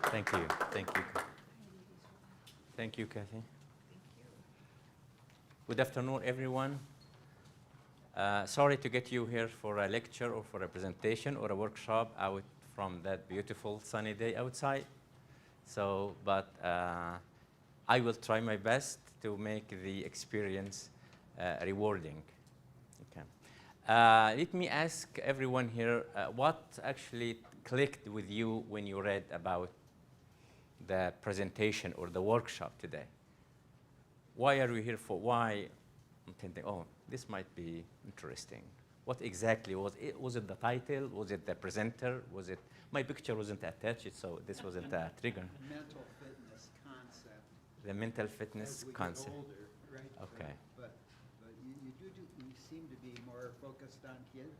Thank you. Thank you. Thank you, Kathy. Good afternoon, everyone. Sorry to get you here for a lecture or for a presentation or a workshop out from that beautiful sunny day outside. So, but I will try my best to make the experience rewarding. Okay. Let me ask everyone here, what actually clicked with you when you read about the presentation or the workshop today? Why are we here for? Why? I'm thinking, oh, this might be interesting. What exactly was it? Was it the title? Was it the presenter? Was it, my picture wasn't attached, so this wasn't a trigger. Mental fitness concept. The mental fitness As we concept. get older, right? Okay. But you seem to be more focused on kids?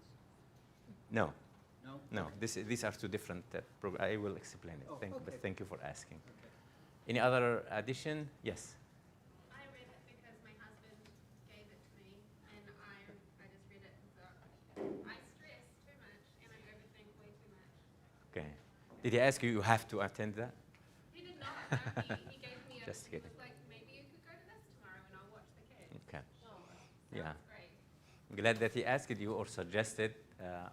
No. No? No, Okay. these are two different programs. I will explain it. Oh, But okay. thank you for asking. Okay. Any other addition? Yes. I read it because my husband gave it to me, and I just read it and thought, I stress too much, and I overthink way too much. Okay. Did he ask you, you have to attend that? He did not. No, he gave me Just he kidding. was like, maybe you could go to this tomorrow, and I'll watch the kids. Okay. Yeah. Yeah. Great. I'm glad that he asked you or suggested,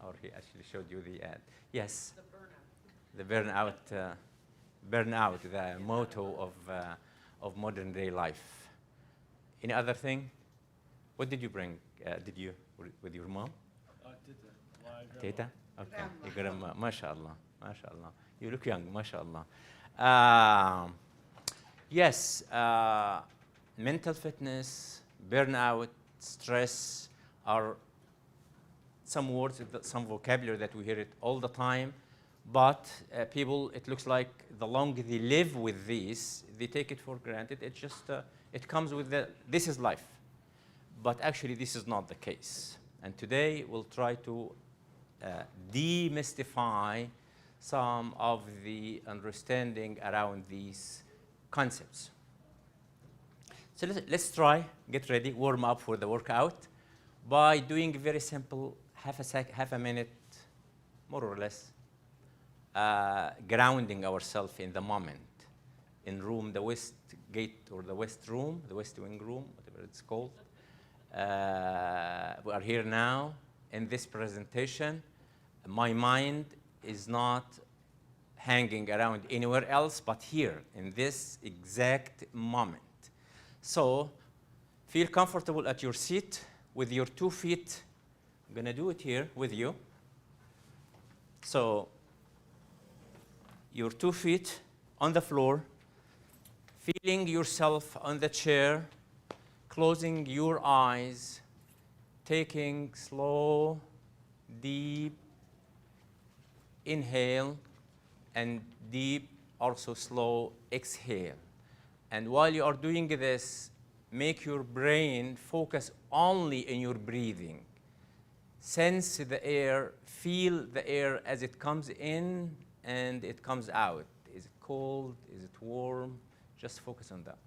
or he actually showed you the ad. Yes. The burnout. The burnout, the motto of modern day life. Any other thing? What did you bring? Did you with your mom? Tita? Okay. You got a mashallah, mashallah. You look young, mashallah. Yes, mental fitness, burnout, stress are some words, some vocabulary that we hear it all the time. But people, it looks like the longer they live with these, they take it for granted. It just, it comes with this is life. But actually, this is not the case. And today, we'll try to demystify some of the understanding around these concepts. So let's try, get ready, warm up for the workout by doing very simple, half a minute, more or less, grounding ourselves in the moment. In room, the west gate or the west room, the west wing room, whatever it's called. We are here now in this presentation. My mind is not hanging around anywhere else but here in this exact moment. So feel comfortable at your seat with your 2 feet. I'm going to do it here with you. So your 2 feet on the floor, feeling yourself on the chair, closing your eyes, taking slow, deep inhale and deep, also slow exhale. And while you are doing this, make your brain focus only in your breathing. Sense the air, feel the air as it comes in and it comes out. Is it cold? Is it warm? Just focus on that.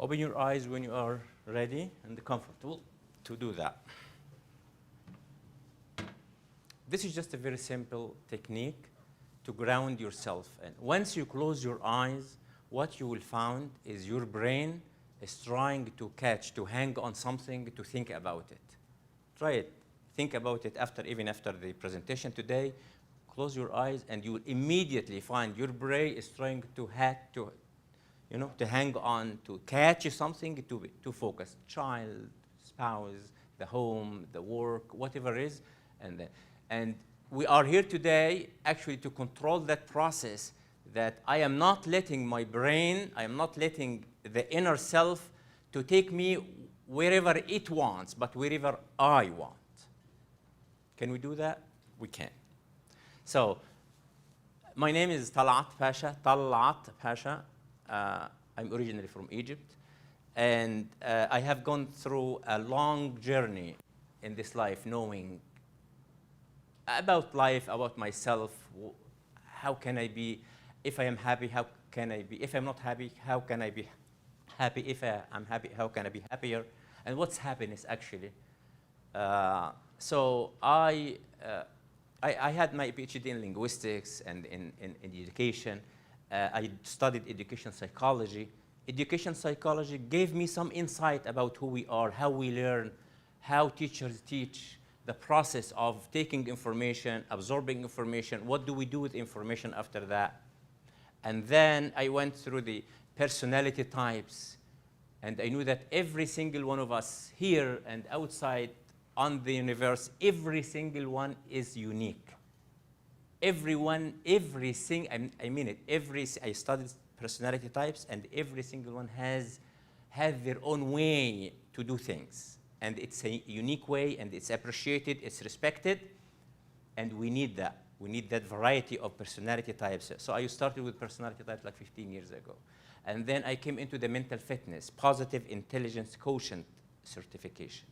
Open your eyes when you are ready and comfortable to do that. This is just a very simple technique to ground yourself. And once you close your eyes, what you will find is your brain is trying to catch, to hang on something, to think about it. Try it. Think about it even after the presentation today. Close your eyes and you will immediately find your brain is trying to to hang on, to catch something, to focus. Child, spouse, the home, the work, whatever it is. And we are here today actually to control that process, that I am not letting my brain, I am not letting the inner self to take me wherever it wants, but wherever I want. Can we do that? we can. So my name is Talat Pasha. I'm originally from Egypt. And I have gone through a long journey in this life, knowing about life, about myself. How can I be? If I am happy, how can I be? If I'm not happy, how can I be happy? If I'm happy, how can I be happier? And what's happiness actually? So I had my PhD in linguistics and in education. I studied education psychology. Education psychology gave me some insight about who we are, how we learn, how teachers teach, the process of taking information, absorbing information, what do we do with information after that. And then I went through the personality types, and I knew that every single one of us here and outside on the universe, every single one is unique. Everyone, I mean it, I studied personality types, and every single one has their own way to do things. And it's a unique way, and it's appreciated, it's respected, and we need that. We need that variety of personality types. So I started with personality types like 15 years ago. And then I came into the mental fitness, positive intelligence quotient certification.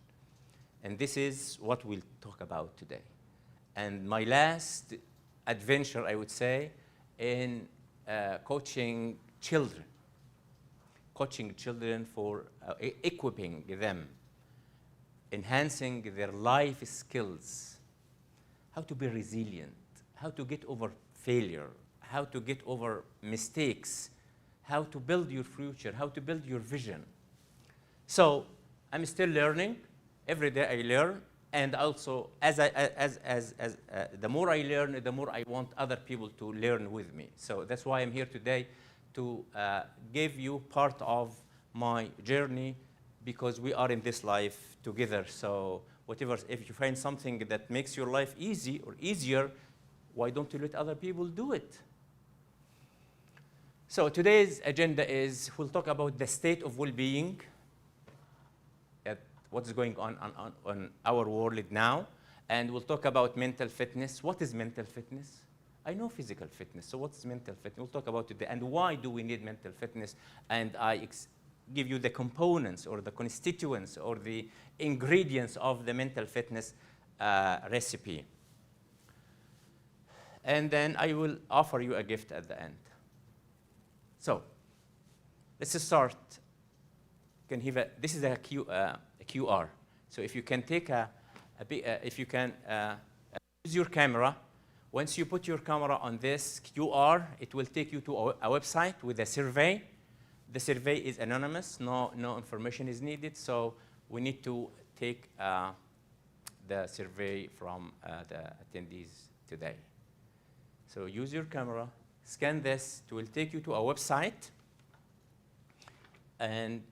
And this is what we'll talk about today. And my last adventure, I would say, in coaching children for equipping them, enhancing their life skills, how to be resilient, how to get over failure, how to get over mistakes, how to build your future, how to build your vision. So I'm still learning. Every day I learn, and also the more I learn, the more I want other people to learn with me. So that's why I'm here today, to give you part of my journey, because we are in this life together. So whatever, if you find something that makes your life easy or easier, why don't you let other people do it? So today's agenda is, we'll talk about the state of well-being, what's going on our world now, and we'll talk about mental fitness. What is mental fitness? I know physical fitness, so what's mental fitness? We'll talk about it, and why do we need mental fitness? And I give you the components or the constituents or the ingredients of the mental fitness recipe. And then I will offer you a gift at the end. So let's start. This is a QR. So if you can take use your camera. Once you put your camera on this QR, it will take you to a website with a survey. The survey is anonymous. No information is needed. So we need to take the survey from the attendees today. So use your camera, scan this. It will take you to a website, and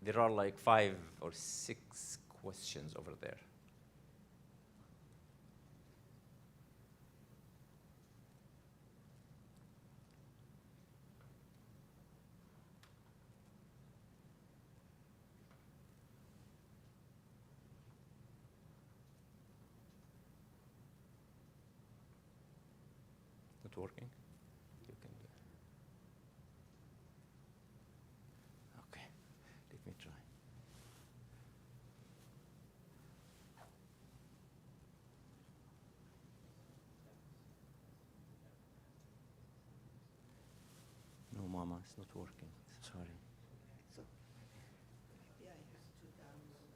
there are like 5 or 6 questions over there. Not working? You can do it. Okay, let me try. No, Mama, it's not working. Sorry. So, yeah, I have to download.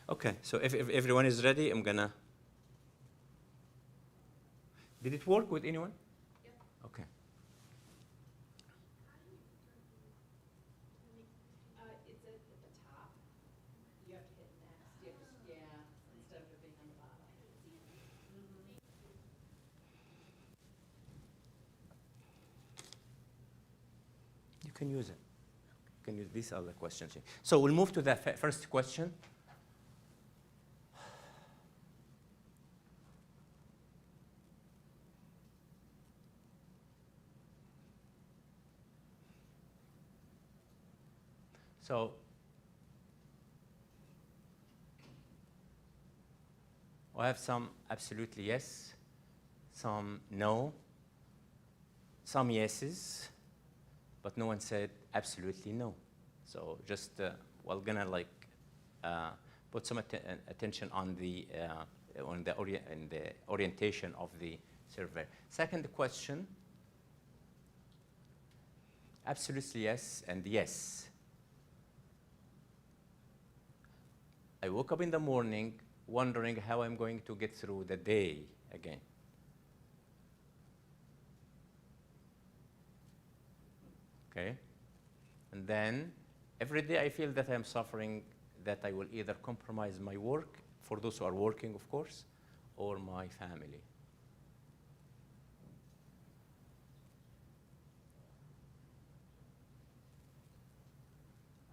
Okay, so if everyone is ready, I'm gonna. Did it work with anyone? Yep. Okay. It's at the top. You have to hit next. You have to, yeah, instead of it being on the bottom. You can use it. You can use these other questions. So we'll move to the first question. So I have some absolutely yes, some no, some yeses, but no one said absolutely no. So just we're gonna like put some attention on the orientation of the survey. Second question, absolutely yes and yes. I woke up in the morning wondering how I'm going to get through the day again. Okay? And then every day I feel that I'm suffering, that I will either compromise my work, for those who are working, of course, or my family.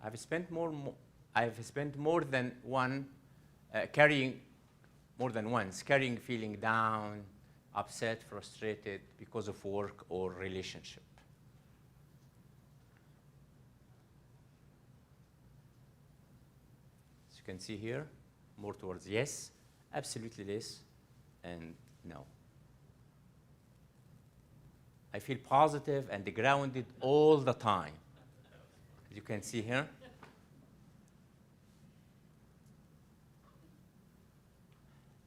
I've spent more than one carrying feeling down, upset, frustrated because of work or relationship. As you can see here, more towards yes, absolutely yes, and no. I feel positive and grounded all the time. As you can see here.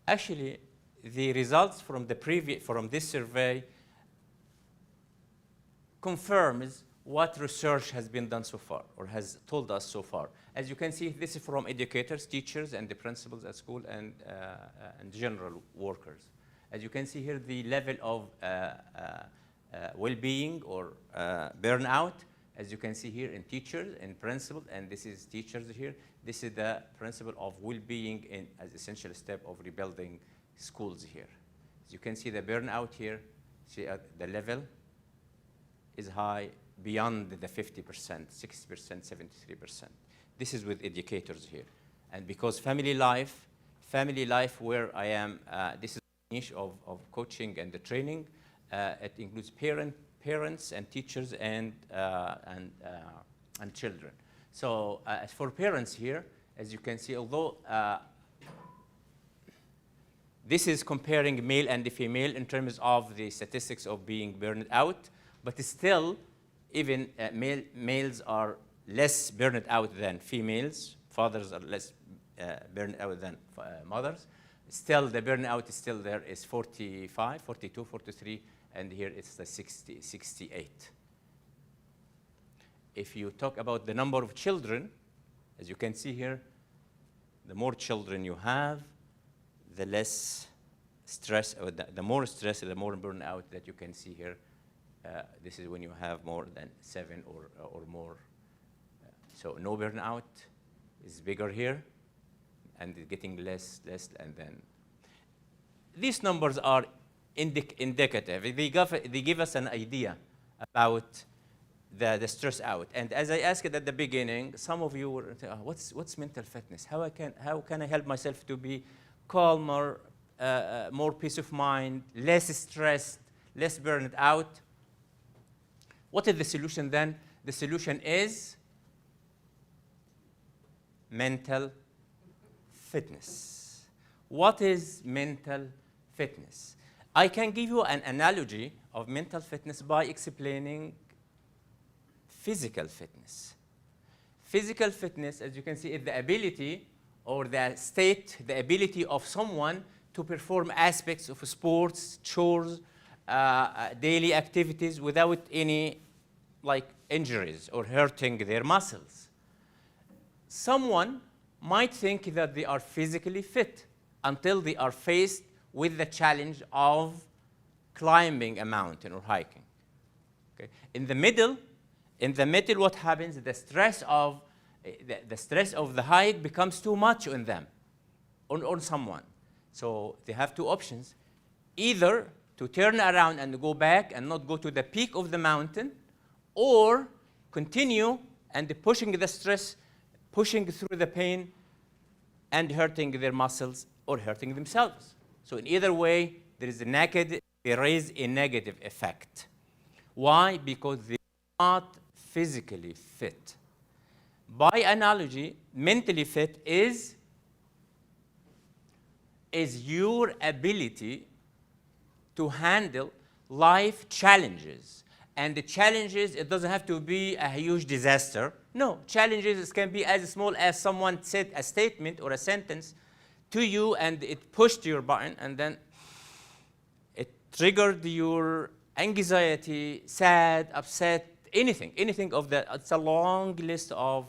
Actually, the results from this survey confirms what research has been done so far, or has told us so far. As you can see, this is from educators, teachers, and the principals at school, and general workers. As you can see here, the level of well-being or burnout, as you can see here in teachers and principals, and this is teachers here. This is the principle of well-being as essential step of rebuilding schools here. As you can see the burnout here, see the level is high beyond the 50%, 60%, 73%. This is with educators here. And because family life where I am, this is a niche of coaching and the training. It includes parents and teachers and children. So as for parents here, as you can see, although this is comparing male and female in terms of the statistics of being burned out, but still, even males are less burned out than females. Fathers are less burned out than mothers. Still, the burnout is still there, is 45, 42, 43, and here it's the 60, 68. If you talk about the number of children, as you can see here, the more children you have, the less stress, or the more stress, the more burnout that you can see here. This is when you have more than 7 or more. So no burnout is bigger here, and it's getting less, and then. These numbers are indicative. They give us an idea about the stress out. And as I asked at the beginning, some of you were, what's mental fitness? How can I help myself to be calmer, more peace of mind, less stressed, less burned out? What is the solution then? The solution is mental fitness. What is mental fitness? I can give you an analogy of mental fitness by explaining physical fitness. Physical fitness, as you can see, is the ability or the state, the ability of someone to perform aspects of sports, chores, daily activities without any injuries or hurting their muscles. Someone might think that they are physically fit until they are faced with the challenge of climbing a mountain or hiking. Okay? In the middle, what happens? The stress of the hike becomes too much on them, on someone. So they have two options: either to turn around and go back and not go to the peak of the mountain, or continue and pushing the stress, pushing through the pain, and hurting their muscles or hurting themselves. So in either way, there is a negative effect. Why? Because they are not physically fit. By analogy, mentally fit is your ability to handle life challenges. And the challenges, it doesn't have to be a huge disaster. No, challenges can be as small as someone said a statement or a sentence to you and it pushed your button and then it triggered your anxiety, sad, upset, anything of that. It's a long list of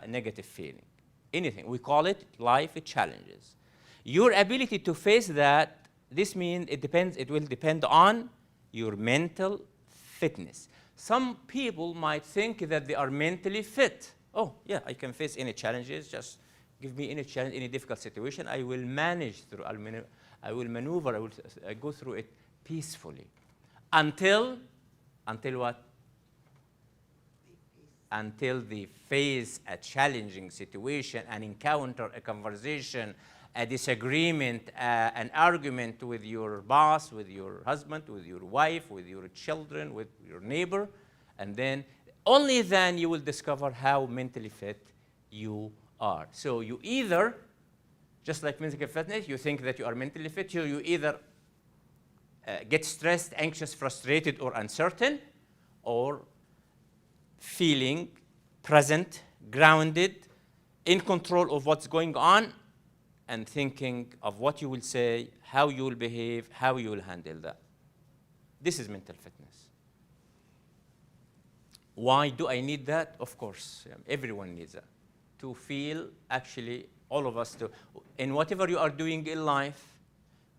negative feeling. Anything. We call it life challenges. Your ability to face that, this means it will depend on your mental fitness. Some people might think that they are mentally fit. Oh, yeah, I can face any challenges. Just give me any challenge, any difficult situation. I will manage through. I will maneuver. I will go through it peacefully. Until what? Until they face a challenging situation, an encounter, a conversation, a disagreement, an argument with your boss, with your husband, with your wife, with your children, with your neighbor, and then only then you will discover how mentally fit you are. So you either, just like physical fitness, you think that you are mentally fit, you either get stressed, anxious, frustrated, or uncertain, or feeling present, grounded, in control of what's going on, and thinking of what you will say, how you will behave, how you will handle that. This is mental fitness. Why do I need that? Of course, everyone needs that. To feel, actually, all of us do. In whatever you are doing in life,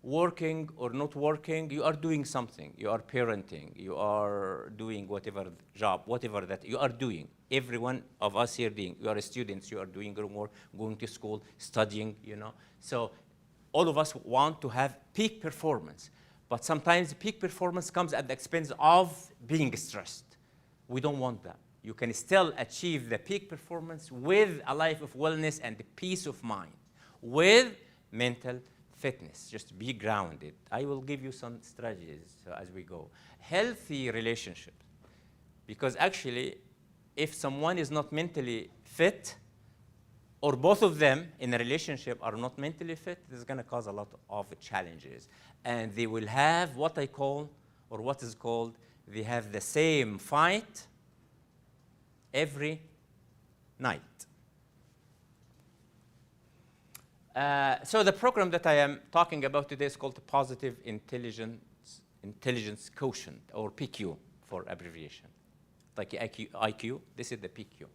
working or not working, you are doing something. You are parenting, you are doing whatever job, whatever that you are doing. Every one of us here doing, you are students, you are doing homework, going to school, studying, So all of us want to have peak performance. But sometimes peak performance comes at the expense of being stressed. We don't want that. You can still achieve the peak performance with a life of wellness and peace of mind, with mental fitness. Just be grounded. I will give you some strategies as we go. Healthy relationships. Because actually, if someone is not mentally fit, or both of them in a relationship are not mentally fit, this is going to cause a lot of challenges. And they will have what I call, or what is called, they have the same fight every night. So the program that I am talking about today is called the Positive Intelligence Quotient, or PQ for abbreviation. Like IQ, this is the PQ.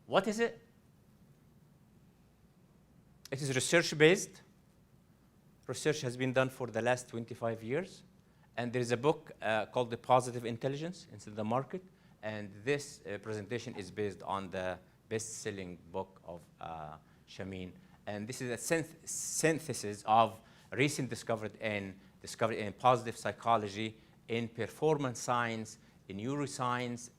What is it? It is research-based. Research has been done for the last 25 years. And there is a book called The Positive Intelligence. It's in the market. And this presentation is based on the best-selling book of Shamin. And this is a synthesis of recent discovery in positive psychology, in performance science, in neuroscience,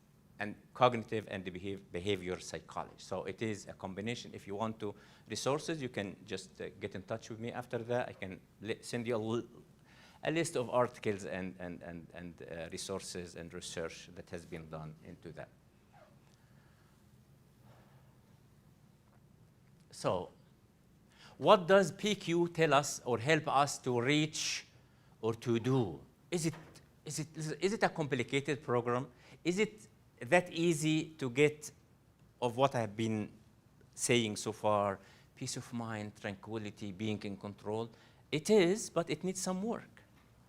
and cognitive and behavior psychology. So it is a combination. If you want to resources, you can just get in touch with me after that. I can send you a list of articles and resources and research that has been done into that. So what does PQ tell us or help us to reach or to do? Is it a complicated program? Is it that easy to get of what I've been saying so far? Peace of mind, tranquility, being in control. It is, but it needs some work.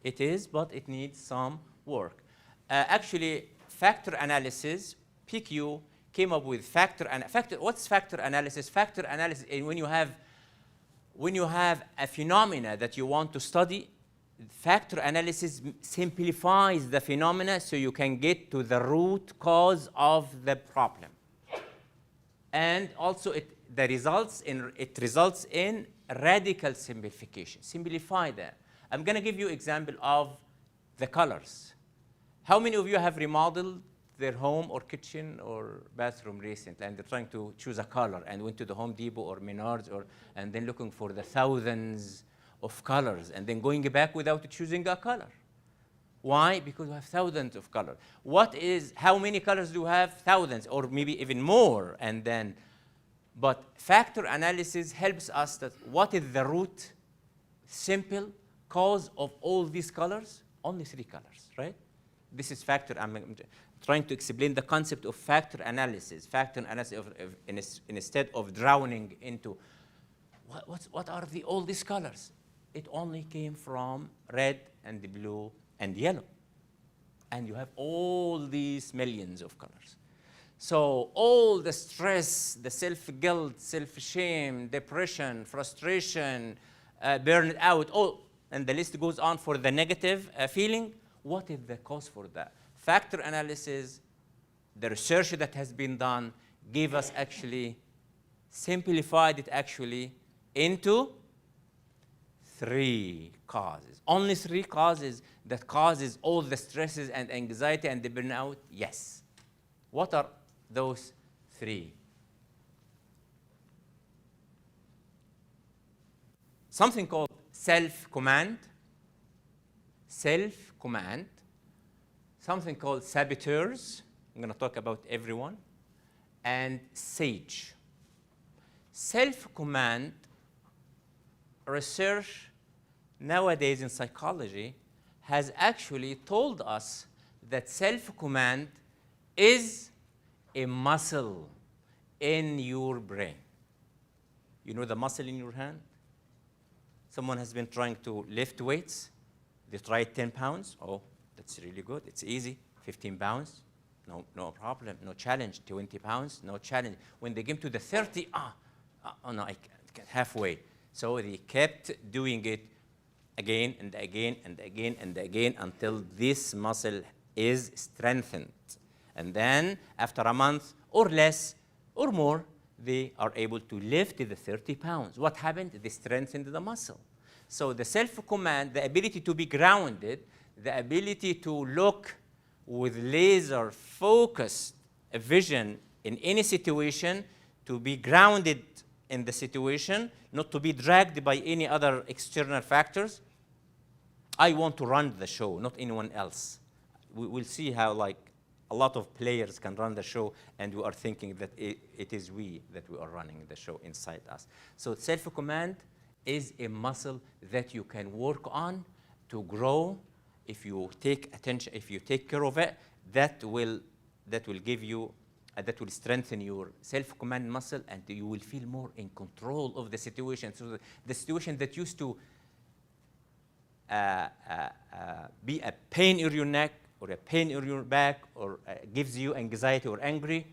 It is, but it needs some work. Actually, factor analysis, PQ, came up with what's factor analysis? Factor analysis is when you have a phenomena that you want to study. Factor analysis simplifies the phenomena so you can get to the root cause of the problem. And also it results in radical simplification. Simplify that. I'm going to give you an example of the colors. How many of you have remodeled their home or kitchen or bathroom recently, and they're trying to choose a color and went to the Home Depot or Menards and then looking for the thousands of colors and then going back without choosing a color? Why? Because we have thousands of colors. How many colors do you have? Thousands, or maybe even more. But factor analysis helps us that what is the root, simple cause of all these colors? Only 3 colors, right? This is factor. I'm trying to explain the concept of factor analysis. Factor analysis instead of drowning into what are all these colors? It only came from red and the blue and yellow. And you have all these millions of colors. So all the stress, the self-guilt, self-shame, depression, frustration, burnout, and the list goes on for the negative feeling. What is the cause for that? Factor analysis, the research that has been done, gave us actually, simplified it actually into 3 causes. Only 3 causes that causes all the stresses and anxiety and the burnout? Yes. What are those 3? Something called self-command, something called saboteurs. I'm going to talk about everyone, and sage. Self-command research nowadays in psychology has actually told us that self-command is a muscle in your brain. You know the muscle in your hand? Someone has been trying to lift weights. They tried 10 pounds. Oh, that's really good. It's easy. 15 pounds. No problem. No challenge. 20 pounds. No challenge. When they came to the 30, oh no, I can't. Halfway. So they kept doing it again and again and again and again until this muscle is strengthened. And then after a month or less or more, they are able to lift the 30 pounds. What happened? They strengthened the muscle. So the self-command, the ability to be grounded, the ability to look with laser-focused vision in any situation, to be grounded in the situation, not to be dragged by any other external factors. I want to run the show, not anyone else. We'll see how a lot of players can run the show, and we are thinking that it is we that we are running the show inside us. So self-command is a muscle that you can work on to grow. If you take attention, if you take care of it, that will give you, that will strengthen your self-command muscle, and you will feel more in control of the situation. So the situation that used to be a pain in your neck, or a pain in your back, or gives you anxiety or angry,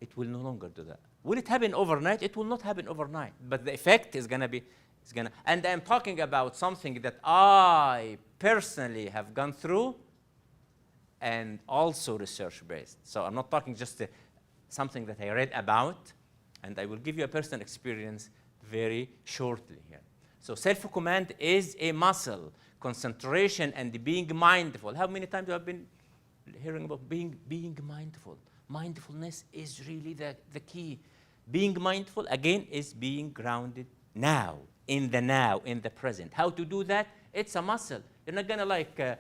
it will no longer do that. Will it happen overnight? It will not happen overnight, but the effect is going to be, and I'm talking about something that I personally have gone through, and also research-based. So I'm not talking just something that I read about, and I will give you a personal experience very shortly here. So self-command is a muscle. Concentration and being mindful. How many times have I been hearing about being mindful? Mindfulness is really the key. Being mindful, again, is being grounded now, in the present. How to do that? It's a muscle. You're not going to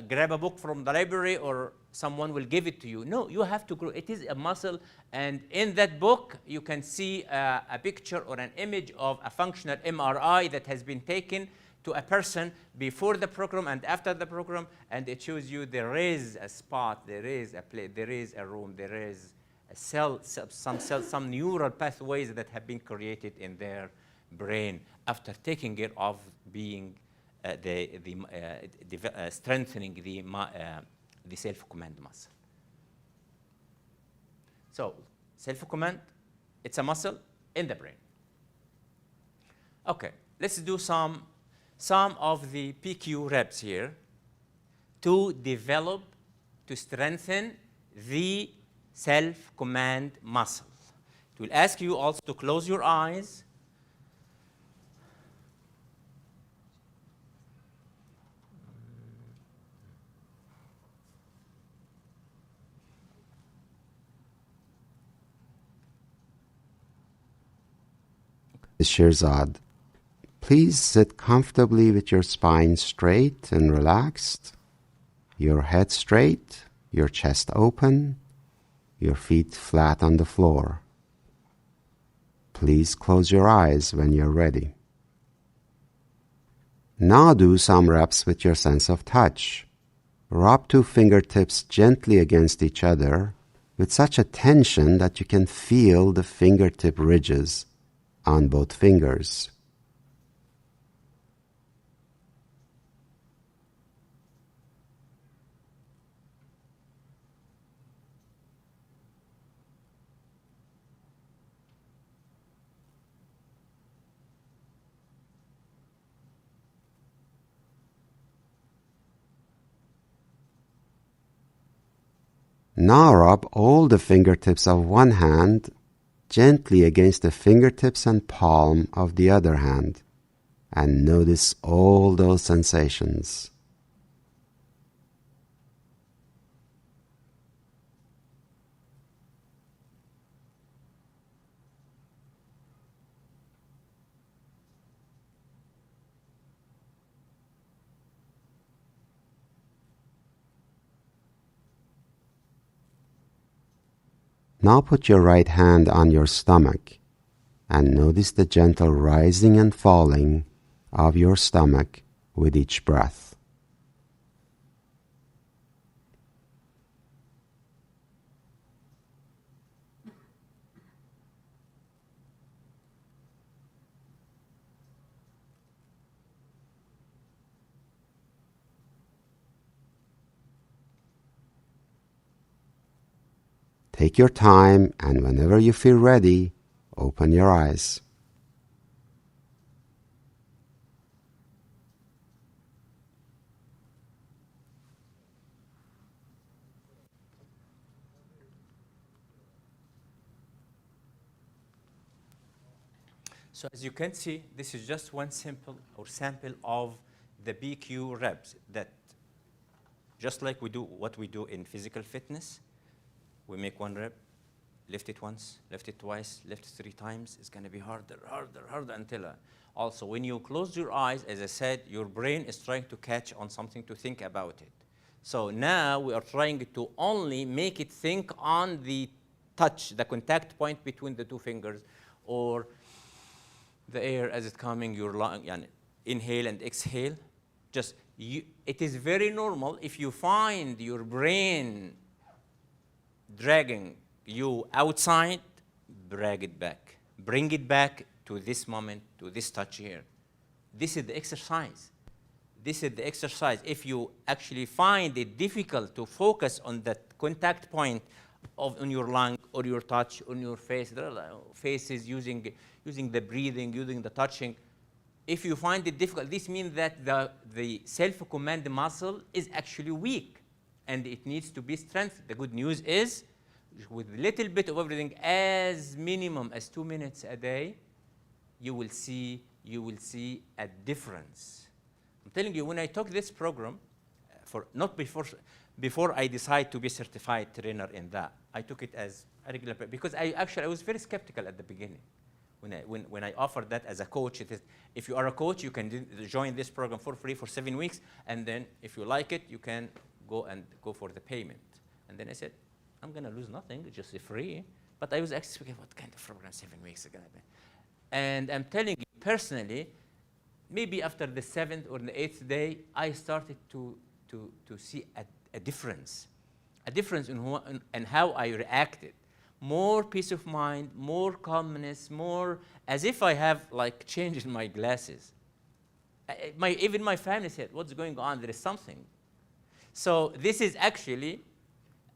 grab a book from the library or someone will give it to you. No, you have to grow. It is a muscle, and in that book, you can see a picture or an image of a functional MRI that has been taken to a person before the program and after the program, and it shows you there is a spot, there is a place, there is a room, there is a cell, some neural pathways that have been created in their brain after taking care of being strengthening the self-command muscle. So self-command, it's a muscle in the brain. Okay, let's do some of the PQ reps here to develop, to strengthen the self-command muscle. It will ask you also to close your eyes. Shirzad, please sit comfortably with your spine straight and relaxed. Your head straight, your chest open, your feet flat on the floor. Please close your eyes when you're ready. Now do some reps with your sense of touch. Rub 2 fingertips gently against each other with such a tension that you can feel the fingertip ridges on both fingers. Now rub all the fingertips of one hand gently against the fingertips and palm of the other hand, and notice all those sensations. Now put your right hand on your stomach and notice the gentle rising and falling of your stomach with each breath. Take your time, and whenever you feel ready, open your eyes. So as you can see, this is just one sample of the BQ reps that, just like we do what we do in physical fitness, we make 1 rep, lift it once, lift it twice, lift it 3 times. It's going to be harder until. Also, when you close your eyes, as I said, your brain is trying to catch on something to think about it. So now we are trying to only make it think on the touch, the contact point between the 2 fingers, or the air as it's coming, your lung, inhale and exhale. It is very normal if you find your brain dragging you outside, drag it back. Bring it back to this moment, to this touch here. This is the exercise. This is the exercise. If you actually find it difficult to focus on that contact point on your lung or your touch on your face, there are faces using the breathing, using the touching. If you find it difficult, this means that the self-command muscle is actually weak and it needs to be strengthened. The good news is, with a little bit of everything, as minimum as 2 minutes a day, you will see a difference. I'm telling you, when I took this program, before I decided to be certified trainer in that, I took it as a regular, because I was very skeptical at the beginning. When I offered that as a coach, it is, if you are a coach, you can join this program for free for 7 weeks, and then if you like it, you can go for the payment. And then I said, I'm going to lose nothing, it's just free. But I was asking, what kind of program 7 weeks are going to be? And I'm telling you personally, maybe after the 7th or the 8th day, I started to see a difference in how I reacted. More peace of mind, more calmness, more as if I have like changed my glasses. Even my family said, what's going on? There is something. So this is actually,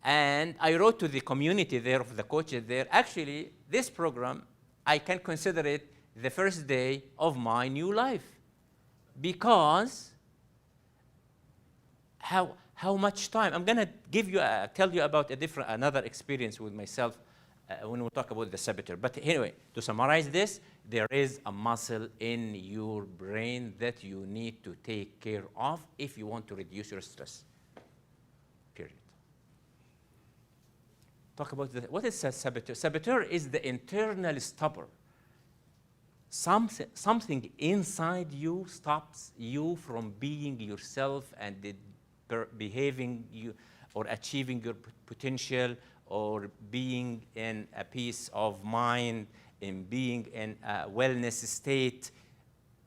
and I wrote to the community there of the coaches there, actually, this program, I can consider it the first day of my new life. Because how much time, I'm gonna tell you about another experience with myself when we talk about the saboteur. But anyway, to summarize this, there is a muscle in your brain that you need to take care of if you want to reduce your stress, period. Talk about what is a saboteur? Saboteur is the internal stopper. Something inside you stops you from being yourself, and behaving you or achieving your potential, or being in a peace of mind, in being in a wellness state,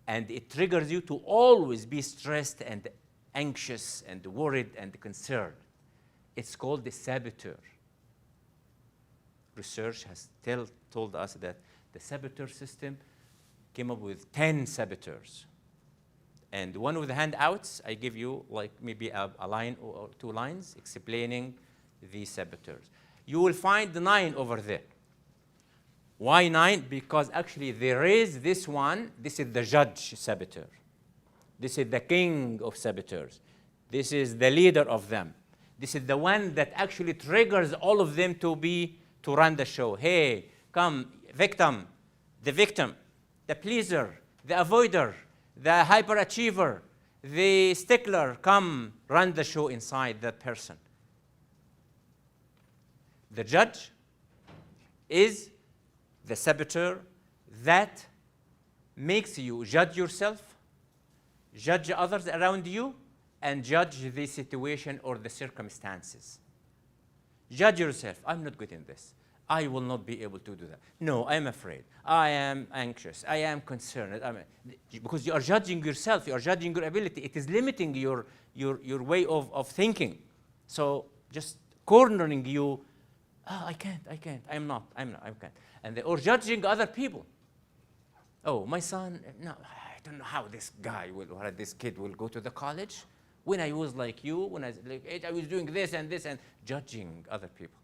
and it triggers you to always be stressed and anxious and worried and concerned. It's called the saboteur. Research has told us that the saboteur system came up with 10 saboteurs. And one of the handouts, I give you like maybe a line or 2 lines explaining these saboteurs. You will find the 9 over there. Why 9? Because actually there is this one. This is the judge saboteur. This is the king of saboteurs. This is the leader of them. This is the one that actually triggers all of them to run the show. Hey, come, victim, the pleaser, the avoider, the hyperachiever, the stickler, come run the show inside that person. The judge is the saboteur that makes you judge yourself, judge others around you, and judge the situation or the circumstances. Judge yourself. I'm not good in this. I will not be able to do that. No, I'm afraid. I am anxious. I am concerned. Because you are judging yourself. You are judging your ability. It is limiting your way of thinking. So just cornering you. Oh, I can't. I'm not. I can't. And or judging other people. Oh, my son, no, I don't know how this guy will, or this kid will go to the college. When I was like you, when I was like 8, I was doing this, and judging other people.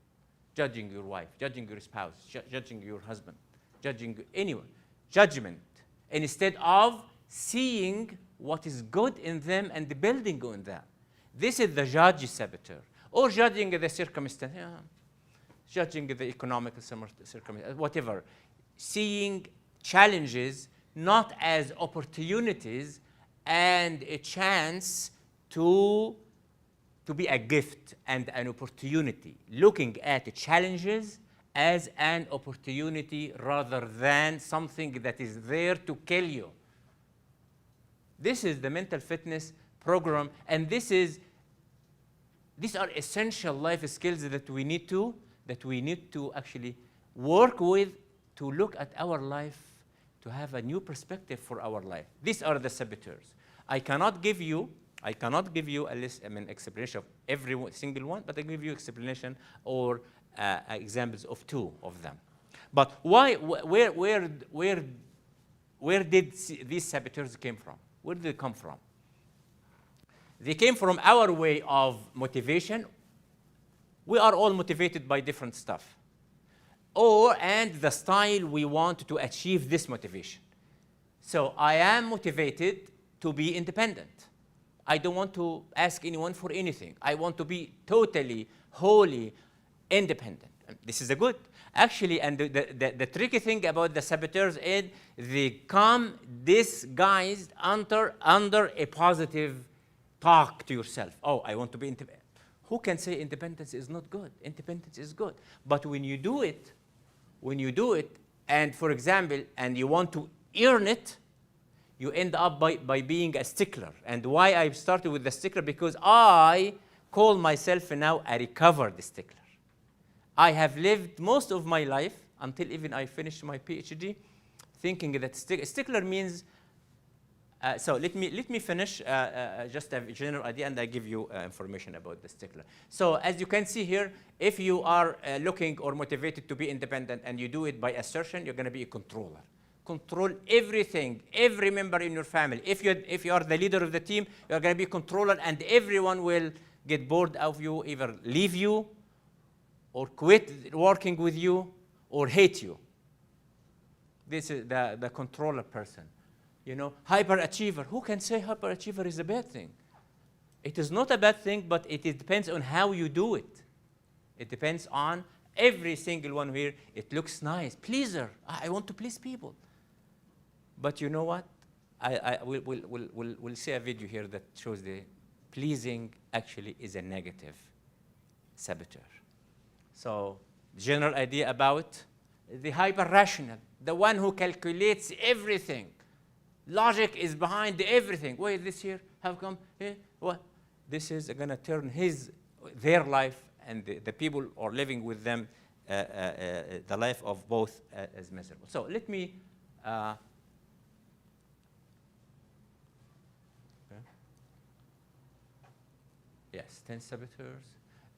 Judging your wife, judging your spouse, judging your husband, judging anyone. Judgment. Instead of seeing what is good in them and building on that. This is the judge saboteur. Or judging the circumstance. Yeah. Judging the economic circumstances, whatever. Seeing challenges not as opportunities and a chance to be a gift and an opportunity. Looking at challenges as an opportunity rather than something that is there to kill you. This is the mental fitness program, and these are essential life skills that we need to actually work with to look at our life, to have a new perspective for our life. These are the saboteurs. I cannot give you a list, explanation of every single one, but I give you explanation or examples of 2 of them. But why? Where did these saboteurs came from? Where did they come from? They came from our way of motivation. We are all motivated by different stuff. And the style we want to achieve this motivation. So I am motivated to be independent. I don't want to ask anyone for anything. I want to be totally, wholly independent. This is a good. Actually, and the tricky thing about the saboteurs is they come disguised under a positive talk to yourself. Oh, I want to be independent. Who can say independence is not good? Independence is good. But when you do it, and for example, and you want to earn it, you end up by being a stickler. And why I started with the stickler? Because I call myself now a recovered stickler. I have lived most of my life, until even I finished my PhD, thinking that stickler means, so let me finish just a general idea, and I give you information about the stickler. So as you can see here, if you are looking or motivated to be independent and you do it by assertion, you're going to be a controller. Control everything, every member in your family. If you are the leader of the team, you're going to be a controller, and everyone will get bored of you, either leave you, or quit working with you, or hate you. This is the controller person. You know, hyperachiever. Who can say hyperachiever is a bad thing? It is not a bad thing, but it depends on how you do it. It depends on every single one here. It looks nice. Pleaser. I want to please people. But you know what? We'll see a video here that shows the pleasing actually is a negative saboteur. So, general idea about the hyper-rational, the one who calculates everything. Logic is behind everything. Why is this here? How come? What? this is going to turn their life and the people who are living with them, the life of both as miserable. So let me, yes, 10 saboteurs.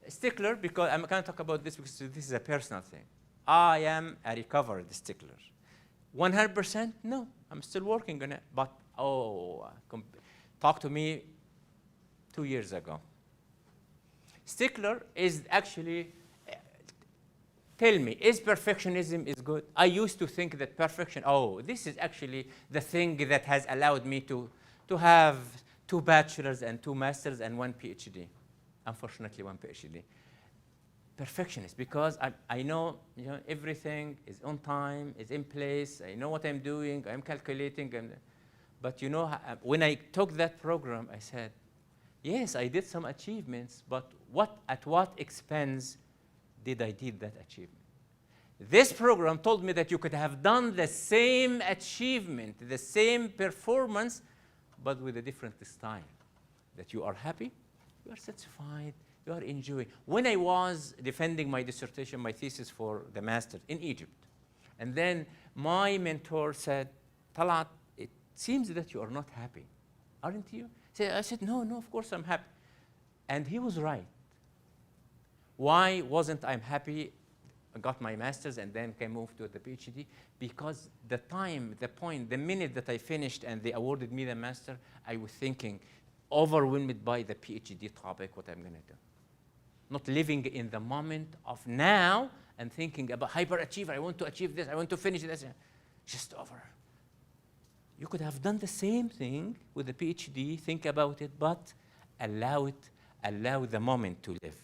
Stickler, because I'm going to talk about this because this is a personal thing. I am a recovered stickler. 100%? No, I'm still working on it. But, talk to me 2 years ago. Stickler is actually, tell me, is perfectionism is good? I used to think that perfection, this is actually the thing that has allowed me to have 2 bachelors and 2 masters and 1 PhD. Unfortunately, 1 PhD. Perfectionist, because I know, everything is on time, is in place, I know what I'm doing, I'm calculating. But when I took that program, I said, yes, I did some achievements, but at what expense did I did that achievement? This program told me that you could have done the same achievement, the same performance, but with a different style. That you are happy, you are satisfied, you are enjoying. When I was defending my dissertation, my thesis for the master in Egypt, and then my mentor said, Talat, it seems that you are not happy, aren't you? I said, no, of course I'm happy. And he was right. Why wasn't I happy? I got my master's and then came moved to the PhD, because the time, the point, the minute that I finished and they awarded me the master, I was thinking, overwhelmed by the PhD topic, what I'm going to do. Not living in the moment of now and thinking about hyperachiever, I want to achieve this, I want to finish this. Just over. You could have done the same thing with the PhD, think about it, but allow the moment to live.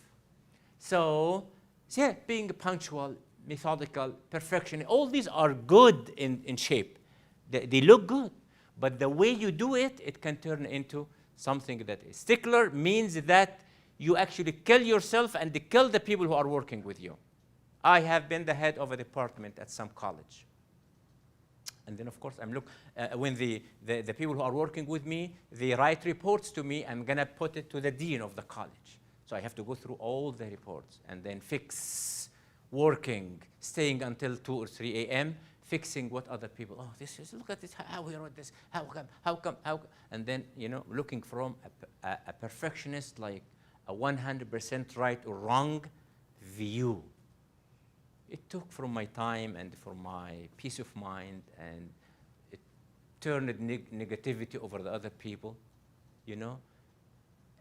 So, yeah, being punctual, methodical, perfection, all these are good in shape. They look good, but the way you do it, it can turn into something that is stickler, means that you actually kill yourself and kill the people who are working with you. I have been the head of a department at some college. And then, of course, when the people who are working with me, they write reports to me, I'm going to put it to the dean of the college. So I have to go through all the reports and then fix, working, staying until 2 or 3 a.m., fixing what other people, look at this, how we wrote this, how come, and then, looking from a perfectionist, like a 100% right or wrong view. It took from my time and from my peace of mind, and it turned negativity over the other people,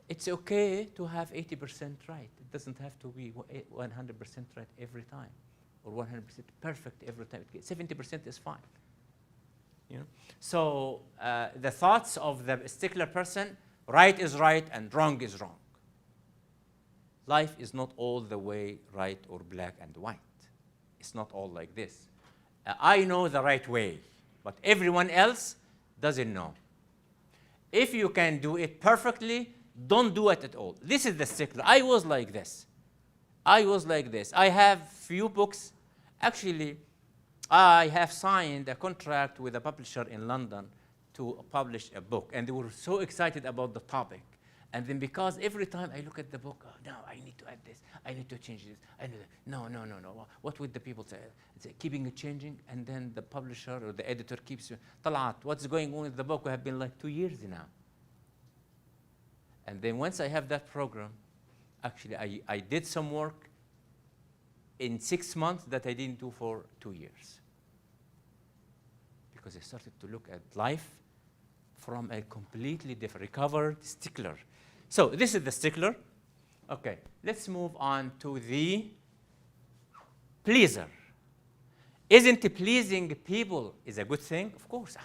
It's okay to have 80% right. It doesn't have to be 100% right every time, or 100% perfect every time. 70% is fine. So the thoughts of the stickler person, right is right and wrong is wrong. Life is not all the way right or black and white. It's not all like this. I know the right way, but everyone else doesn't know. If you can do it perfectly, don't do it at all. This is the stickler. I was like this. I have few books. Actually, I have signed a contract with a publisher in London to publish a book, and they were so excited about the topic. And then because every time I look at the book, no, I need to add this, I need to change this, no. What would the people say? It's keeping it changing, and then the publisher or the editor keeps, Talat, what's going on with the book? We have been like 2 years now. And then once I have that program, actually I did some work in 6 months that I didn't do for 2 years. Because I started to look at life from a completely different, recovered stickler. So this is the stickler. Okay, let's move on to the pleaser. Isn't pleasing people is a good thing? Of course.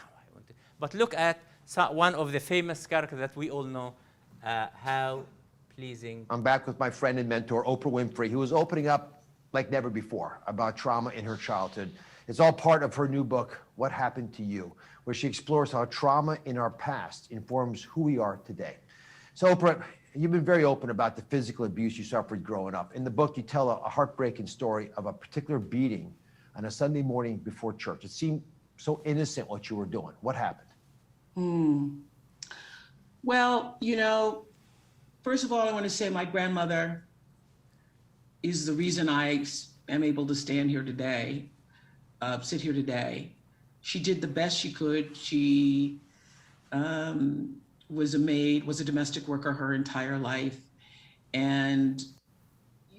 But look at one of the famous characters that we all know, how pleasing. I'm back with my friend and mentor, Oprah Winfrey, who is opening up like never before about trauma in her childhood. It's all part of her new book, What Happened to You, where she explores how trauma in our past informs who we are today. So Oprah, you've been very open about the physical abuse you suffered growing up. In the book, you tell a heartbreaking story of a particular beating on a Sunday morning before church. It seemed so innocent what you were doing. What happened? Well, First of all, I want to say my grandmother is the reason I am able to stand here today, sit here today. She did the best she could. She was a maid, was a domestic worker her entire life, and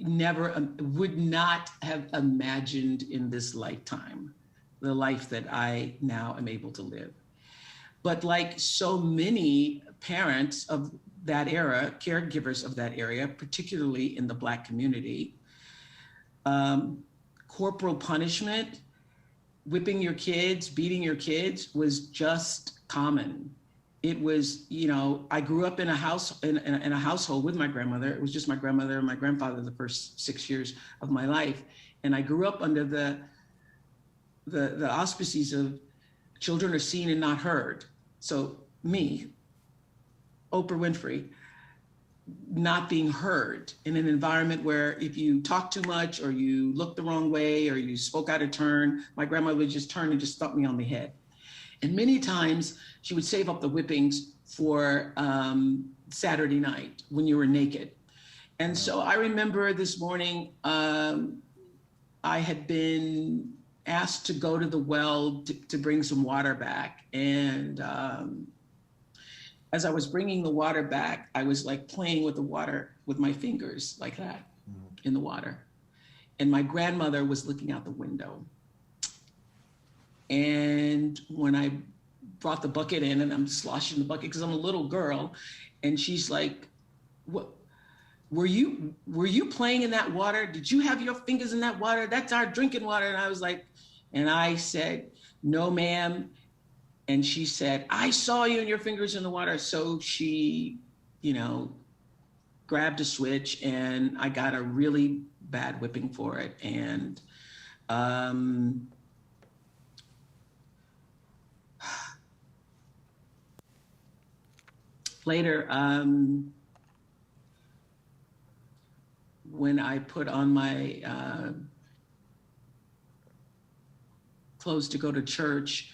never would not have imagined in this lifetime the life that I now am able to live. But like so many parents of that era, caregivers of that area, particularly in the Black community, corporal punishment, whipping your kids, beating your kids was just common. It was, you know, I grew up in a house in a household with my grandmother. It was just my grandmother and my grandfather the first 6 years of my life, and I grew up under the auspices of children are seen and not heard. So me, Oprah Winfrey, not being heard in an environment where if you talk too much or you look the wrong way or you spoke out of turn, my grandmother would just turn and just thump me on the head. And many times she would save up the whippings for Saturday night when you were naked. And so I remember this morning, I had been asked to go to the well to bring some water back. And as I was bringing the water back, I was like playing with the water with my fingers like that in the water. And my grandmother was looking out the window. And when I brought the bucket in and I'm sloshing the bucket because I'm a little girl, and she's like, "What? Were you playing in that water? Did you have your fingers in that water? That's our drinking water." And I was like, and I said, "No, ma'am." And she said, "I saw you and your fingers in the water." So she, you know, grabbed a switch and I got a really bad whipping for it. And later, when I put on my clothes to go to church,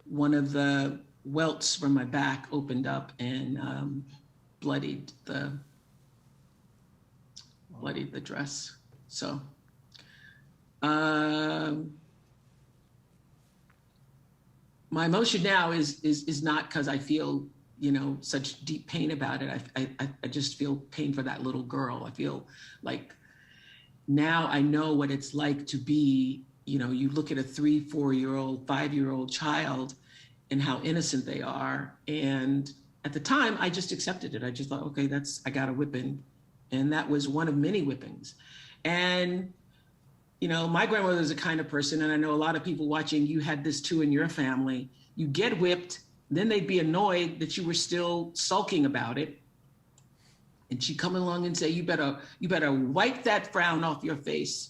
one of the welts from my back opened up and bloodied the dress. So my emotion now is not because I feel, you know, such deep pain about it. I just feel pain for that little girl. I feel like now I know what it's like to be, you know, you look at a 3, 4-year-old, 5-year-old child and how innocent they are. And at the time I just accepted it. I just thought, okay, I got a whipping. And that was one of many whippings. And, you know, my grandmother was the kind of person, and I know a lot of people watching, you had this too in your family. You get whipped, then they'd be annoyed that you were still sulking about it. And she'd come along and say, you better wipe that frown off your face.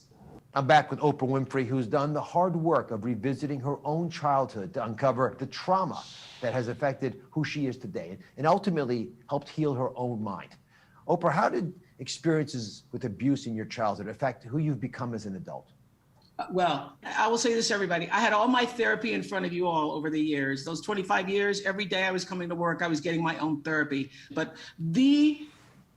I'm back with Oprah Winfrey, who's done the hard work of revisiting her own childhood to uncover the trauma that has affected who she is today and ultimately helped heal her own mind. Oprah, how did experiences with abuse in your childhood affect who you've become as an adult? Well, I will say this, everybody. I had all my therapy in front of you all over the years. Those 25 years, every day I was coming to work, I was getting my own therapy. But the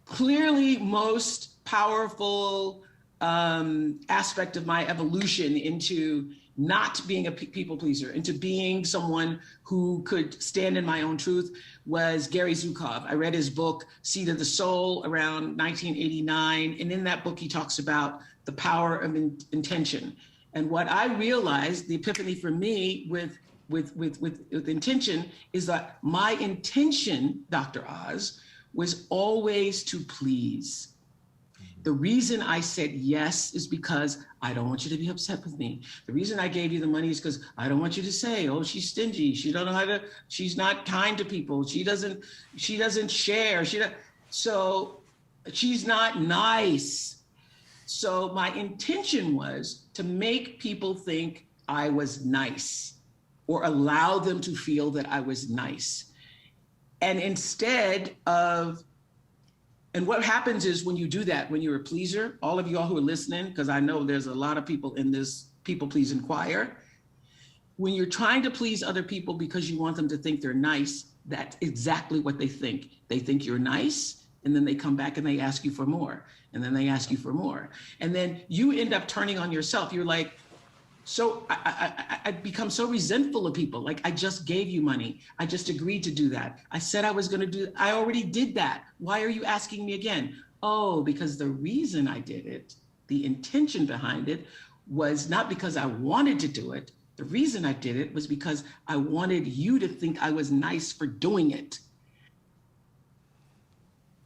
clearly most powerful aspect of my evolution into not being a people pleaser, into being someone who could stand in my own truth was Gary Zukov. I read his book, Seed of the Soul, around 1989. And in that book, he talks about the power of intention. And what I realized, the epiphany for me with intention, is that my intention, Dr. Oz, was always to please. The reason I said yes is because I don't want you to be upset with me. The reason I gave you the money is because I don't want you to say, oh, she's stingy. She don't know how to, she's not kind to people. She doesn't share. So she's not nice. So my intention was to make people think I was nice or allow them to feel that I was nice. And instead of, and what happens is when you do that, when you're a pleaser, all of y'all who are listening, because I know there's a lot of people in this people pleasing choir, when you're trying to please other people because you want them to think they're nice, that's exactly what they think. They think you're nice And then they come back and they ask you for more. And then they ask you for more. And then you end up turning on yourself. You're like, so I become so resentful of people. Like, I just gave you money. I just agreed to do that. I said I was going to do, I already did that. Why are you asking me again? Oh, because the reason I did it, the intention behind it was not because I wanted to do it. The reason I did it was because I wanted you to think I was nice for doing it.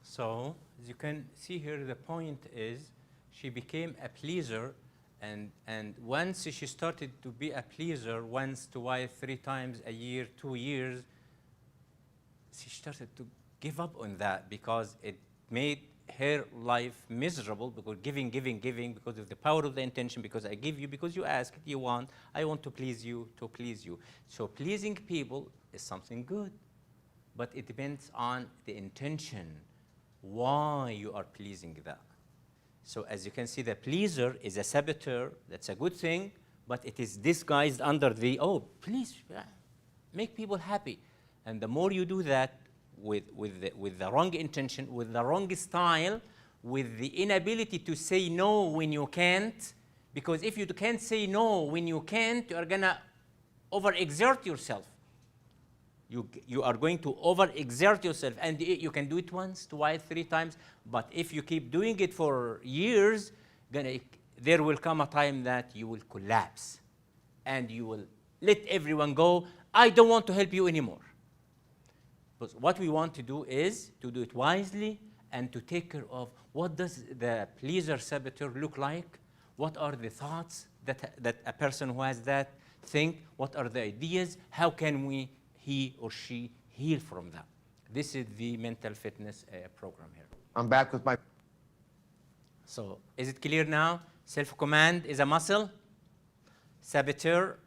So, as you can see here, the point is she became a pleaser. And once she started to be a pleaser, once, twice, 3 times a year, 2 years, she started to give up on that because it made her life miserable, because giving, because of the power of the intention, because I give you, because you ask, you want, I want to please you, to please you. So pleasing people is something good, but it depends on the intention, why you are pleasing them. So as you can see, the pleaser is a saboteur. That's a good thing, but it is disguised under the, oh, please make people happy. And the more you do that with the wrong intention, with the wrong style, with the inability to say no when you can't, because if you can't say no when you can't, you are going to overexert yourself. You are going to overexert yourself, and you can do it once, twice, 3 times, but if you keep doing it for years, there will come a time that you will collapse, and you will let everyone go. I don't want to help you anymore. But what we want to do is to do it wisely and to take care of what does the pleaser saboteur look like, what are the thoughts that a person who has that think, what are the ideas, how can he or she heal from that. This is the mental fitness program here. I'm back with my... So is it clear now? Self-command is a muscle. Saboteur,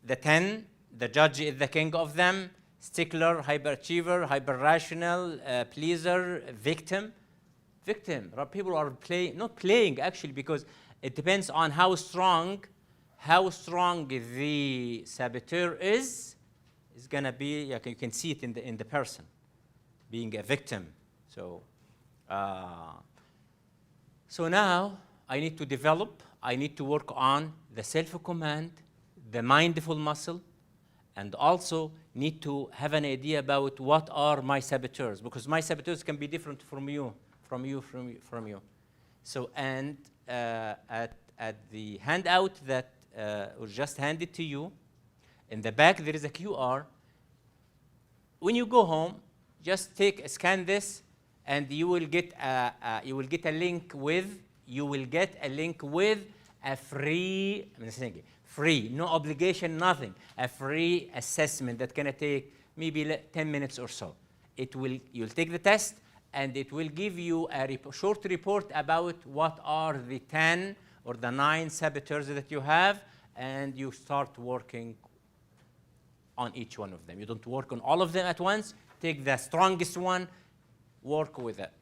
the 10, the judge is the king of them. Stickler, hyperachiever, hyper-rational, pleaser, victim. Victim, people are not playing actually, because it depends on how strong the saboteur is going to be. You can see it in the person being a victim. So now I need to develop, I need to work on the self-command, the mindful muscle, and also need to have an idea about what are my saboteurs, because my saboteurs can be different from you. So, and at the handout that was just handed to you, in the back there is a QR. When you go home, just scan this, and you will get a link with a free, no obligation, nothing, a free assessment that's gonna take maybe 10 minutes or so. You'll take the test, and it will give you a short report about what are the 10 or the 9 saboteurs that you have, and you start working on each one of them. You don't work on all of them at once. Take the strongest one, work with it.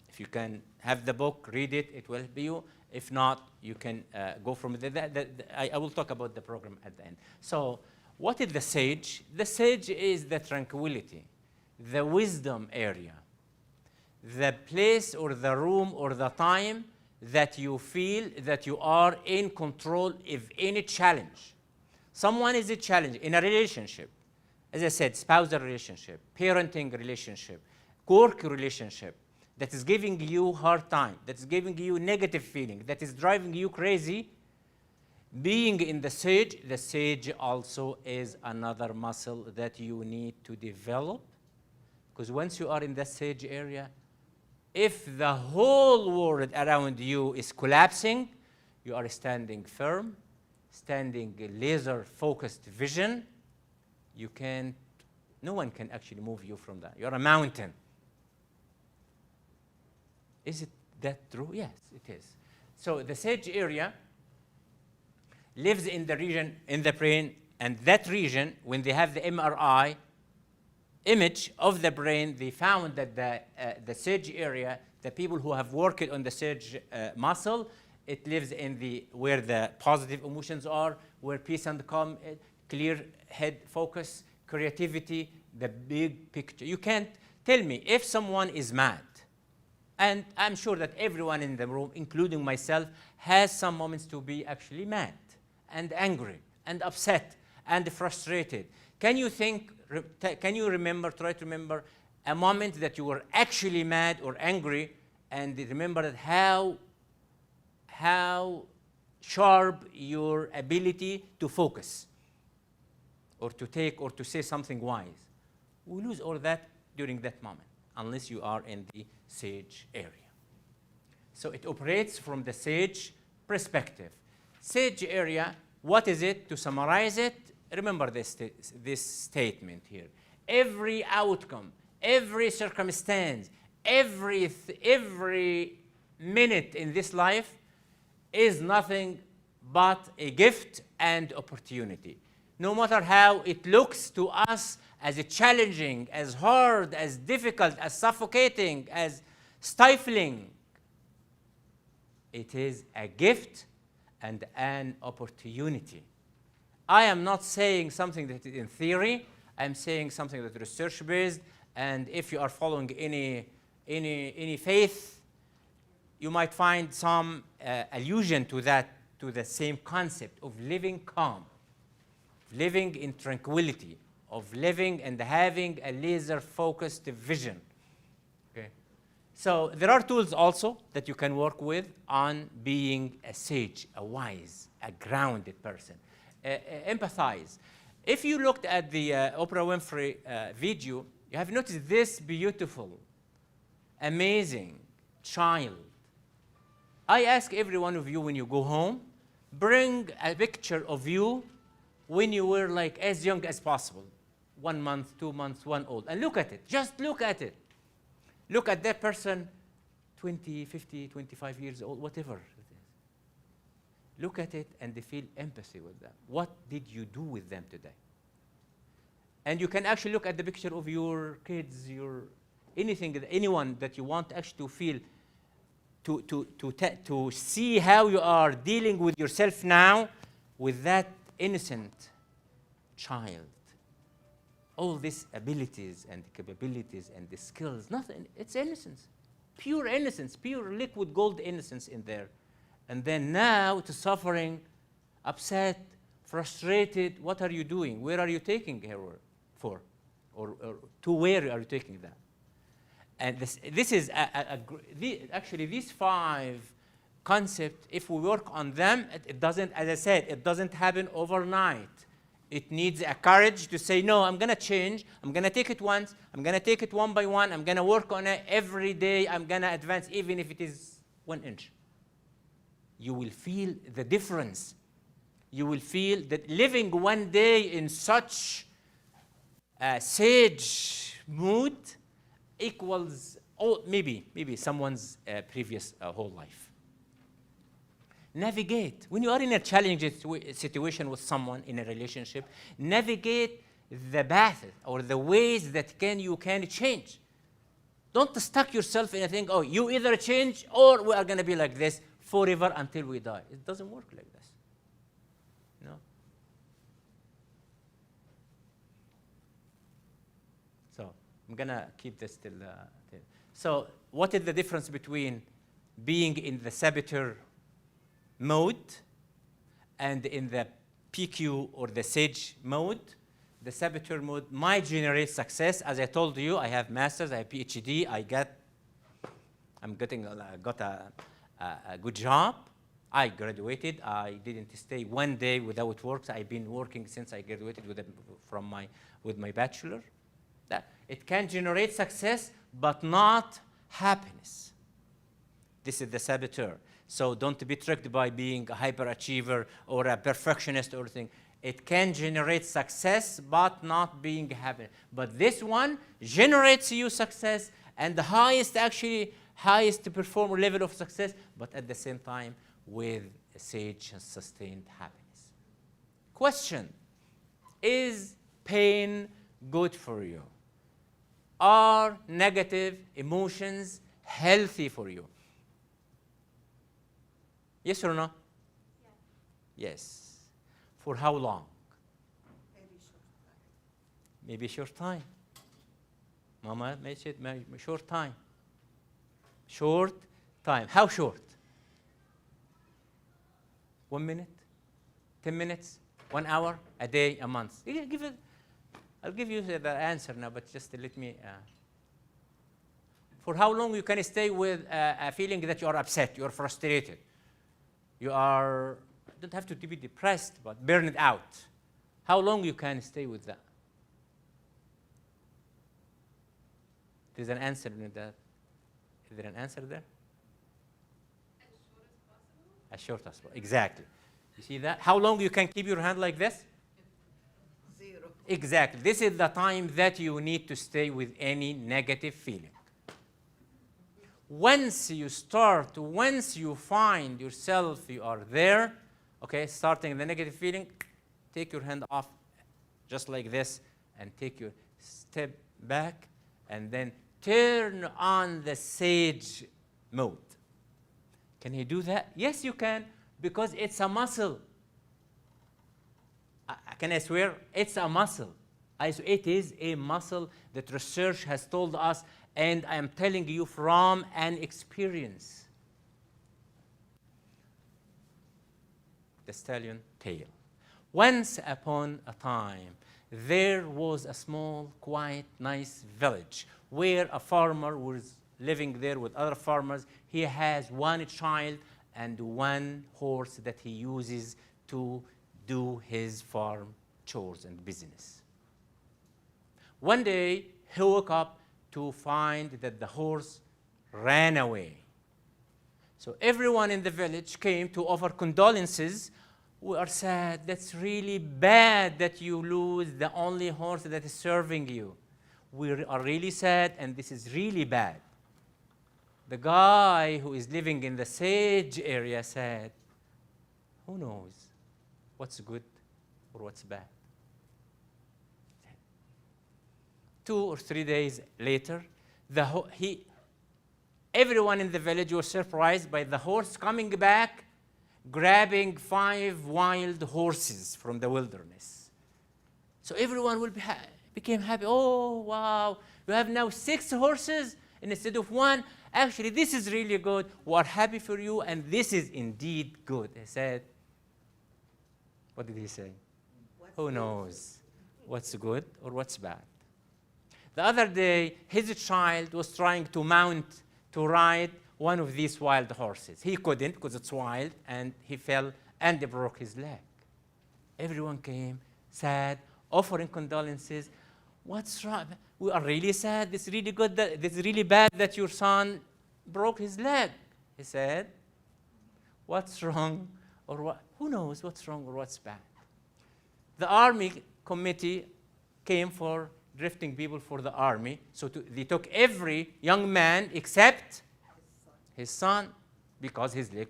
If you can have the book, read it, it will help you. If not, you can go from there. I will talk about the program at the end. So what is the sage? The sage is the tranquility, the wisdom area, the place or the room or the time that you feel that you are in control of any challenge. Someone is a challenge in a relationship. As I said, spousal relationship, parenting relationship, work relationship, that is giving you hard time, that is giving you negative feeling, that is driving you crazy. Being in the sage also is another muscle that you need to develop, because once you are in the sage area, if the whole world around you is collapsing, you are standing firm, standing laser-focused vision. No one can actually move you from that. You're a mountain. Is it that true? Yes, it is. So the sage area lives in the region in the brain, and that region, when they have the MRI image of the brain, they found that the sage area, the people who have worked on the sage muscle, it lives in where the positive emotions are, where peace and calm, clear head focus, creativity, the big picture. You can't tell me if someone is mad And I'm sure that everyone in the room, including myself, has some moments to be actually mad and angry and upset and frustrated. Can you think, can you remember, try to remember a moment that you were actually mad or angry, and remember that how sharp your ability to focus or to take or to say something wise? We lose all that during that moment, unless you are in the sage area. So it operates from the sage perspective. Sage area, what is it? To summarize it, remember this statement here. Every outcome, every circumstance, every minute in this life is nothing but a gift and opportunity. No matter how it looks to us as challenging, as hard, as difficult, as suffocating, as stifling, it is a gift and an opportunity. I am not saying something that is in theory. I'm saying something that is research-based, and if you are following any faith, you might find some allusion to that, to the same concept of living calm, living in tranquility, of living and having a laser-focused vision. Okay? So there are tools also that you can work with on being a sage, a wise, a grounded person. Empathize. If you looked at the Oprah Winfrey video, you have noticed this beautiful, amazing child. I ask every one of you when you go home, bring a picture of you when you were like as young as possible. 1 month, 2 months, 1 old. And look at it. Just look at it. Look at that person, 20, 50, 25 years old, whatever it is. Look at it and feel empathy with them. What did you do with them today? And you can actually look at the picture of your kids, your anything, anyone that you want actually to feel, to see how you are dealing with yourself now with that innocent child. All these abilities and capabilities and the skills, nothing, it's innocence. Pure innocence, pure liquid gold innocence in there. And then now to suffering, upset, frustrated, what are you doing? Where are you taking her for? Or to where are you taking that? And this is actually these 5 concepts, if we work on them, it doesn't, as I said, it doesn't happen overnight. It needs a courage to say, no, I'm going to change. I'm going to take it once. I'm going to take it one by one. I'm going to work on it every day. I'm going to advance, even if it is 1 inch. You will feel the difference. You will feel that living one day in such a sage mood equals maybe someone's previous whole life. Navigate. When you are in a challenging situation with someone in a relationship, navigate the path or the ways that you can change. Don't stuck yourself in a thing, oh, you either change or we are going to be like this forever until we die. It doesn't work like this. No. So I'm going to keep this till. So what is the difference between being in the saboteur mode and in the PQ or the sage mode? The saboteur mode might generate success. As I told you, I have masters, I have PhD, I got a good job. I graduated. I didn't stay 1 day without work. So I've been working since I graduated with my bachelor. That it can generate success, but not happiness. This is the saboteur. So don't be tricked by being a hyperachiever or a perfectionist or anything. It can generate success, but not being happy. But this one generates you success and the highest performer level of success, but at the same time with a sage and sustained happiness. Question: is pain good for you? Are negative emotions healthy for you? Yes or no? Yeah. Yes. For how long? Maybe short time. Mama, maybe short time. Short time. How short? 1 minute? 10 minutes? 1 hour? A day? A month? I'll give you the answer now, but just let me. For how long you can stay with a feeling that you are upset, you are frustrated, you don't have to be depressed, but burn it out. How long you can stay with that? There's an answer in that. Is there an answer there? As short as possible. Exactly. You see that? How long you can keep your hand like this? 0. Exactly. This is the time that you need to stay with any negative feeling. Once you find yourself, you are there, okay, starting the negative feeling, take your hand off just like this and take your step back and then turn on the sage mode. Can you do that? Yes, you can, because it's a muscle. Can I swear? It's a muscle. It is a muscle that research has told us, and I am telling you from an experience. The stallion tail. Once upon a time, there was a small, quiet, nice village where a farmer was living there with other farmers. He has one child and one horse that he uses to do his farm chores and business. One day, he woke up to find that the horse ran away. So everyone in the village came to offer condolences. We are sad. That's really bad that you lose the only horse that is serving you. We are really sad, and this is really bad. The guy who is living in the sage area said, who knows what's good or what's bad? 2 or 3 days later, everyone in the village was surprised by the horse coming back, grabbing 5 wild horses from the wilderness. So everyone became happy. Oh, wow, you have now 6 horses instead of 1. Actually, this is really good. We are happy for you, and this is indeed good. He said, what did he say? Who knows what's good or what's bad? The other day, his child was trying to ride one of these wild horses. He couldn't because it's wild, and he fell and broke his leg. Everyone came, sad, offering condolences. What's wrong? We are really sad. This is really good. This is really bad that your son broke his leg. He said, what's wrong or what? Who knows what's wrong or what's bad? The army committee came for drafting people for the army. So they took every young man except his son, because his leg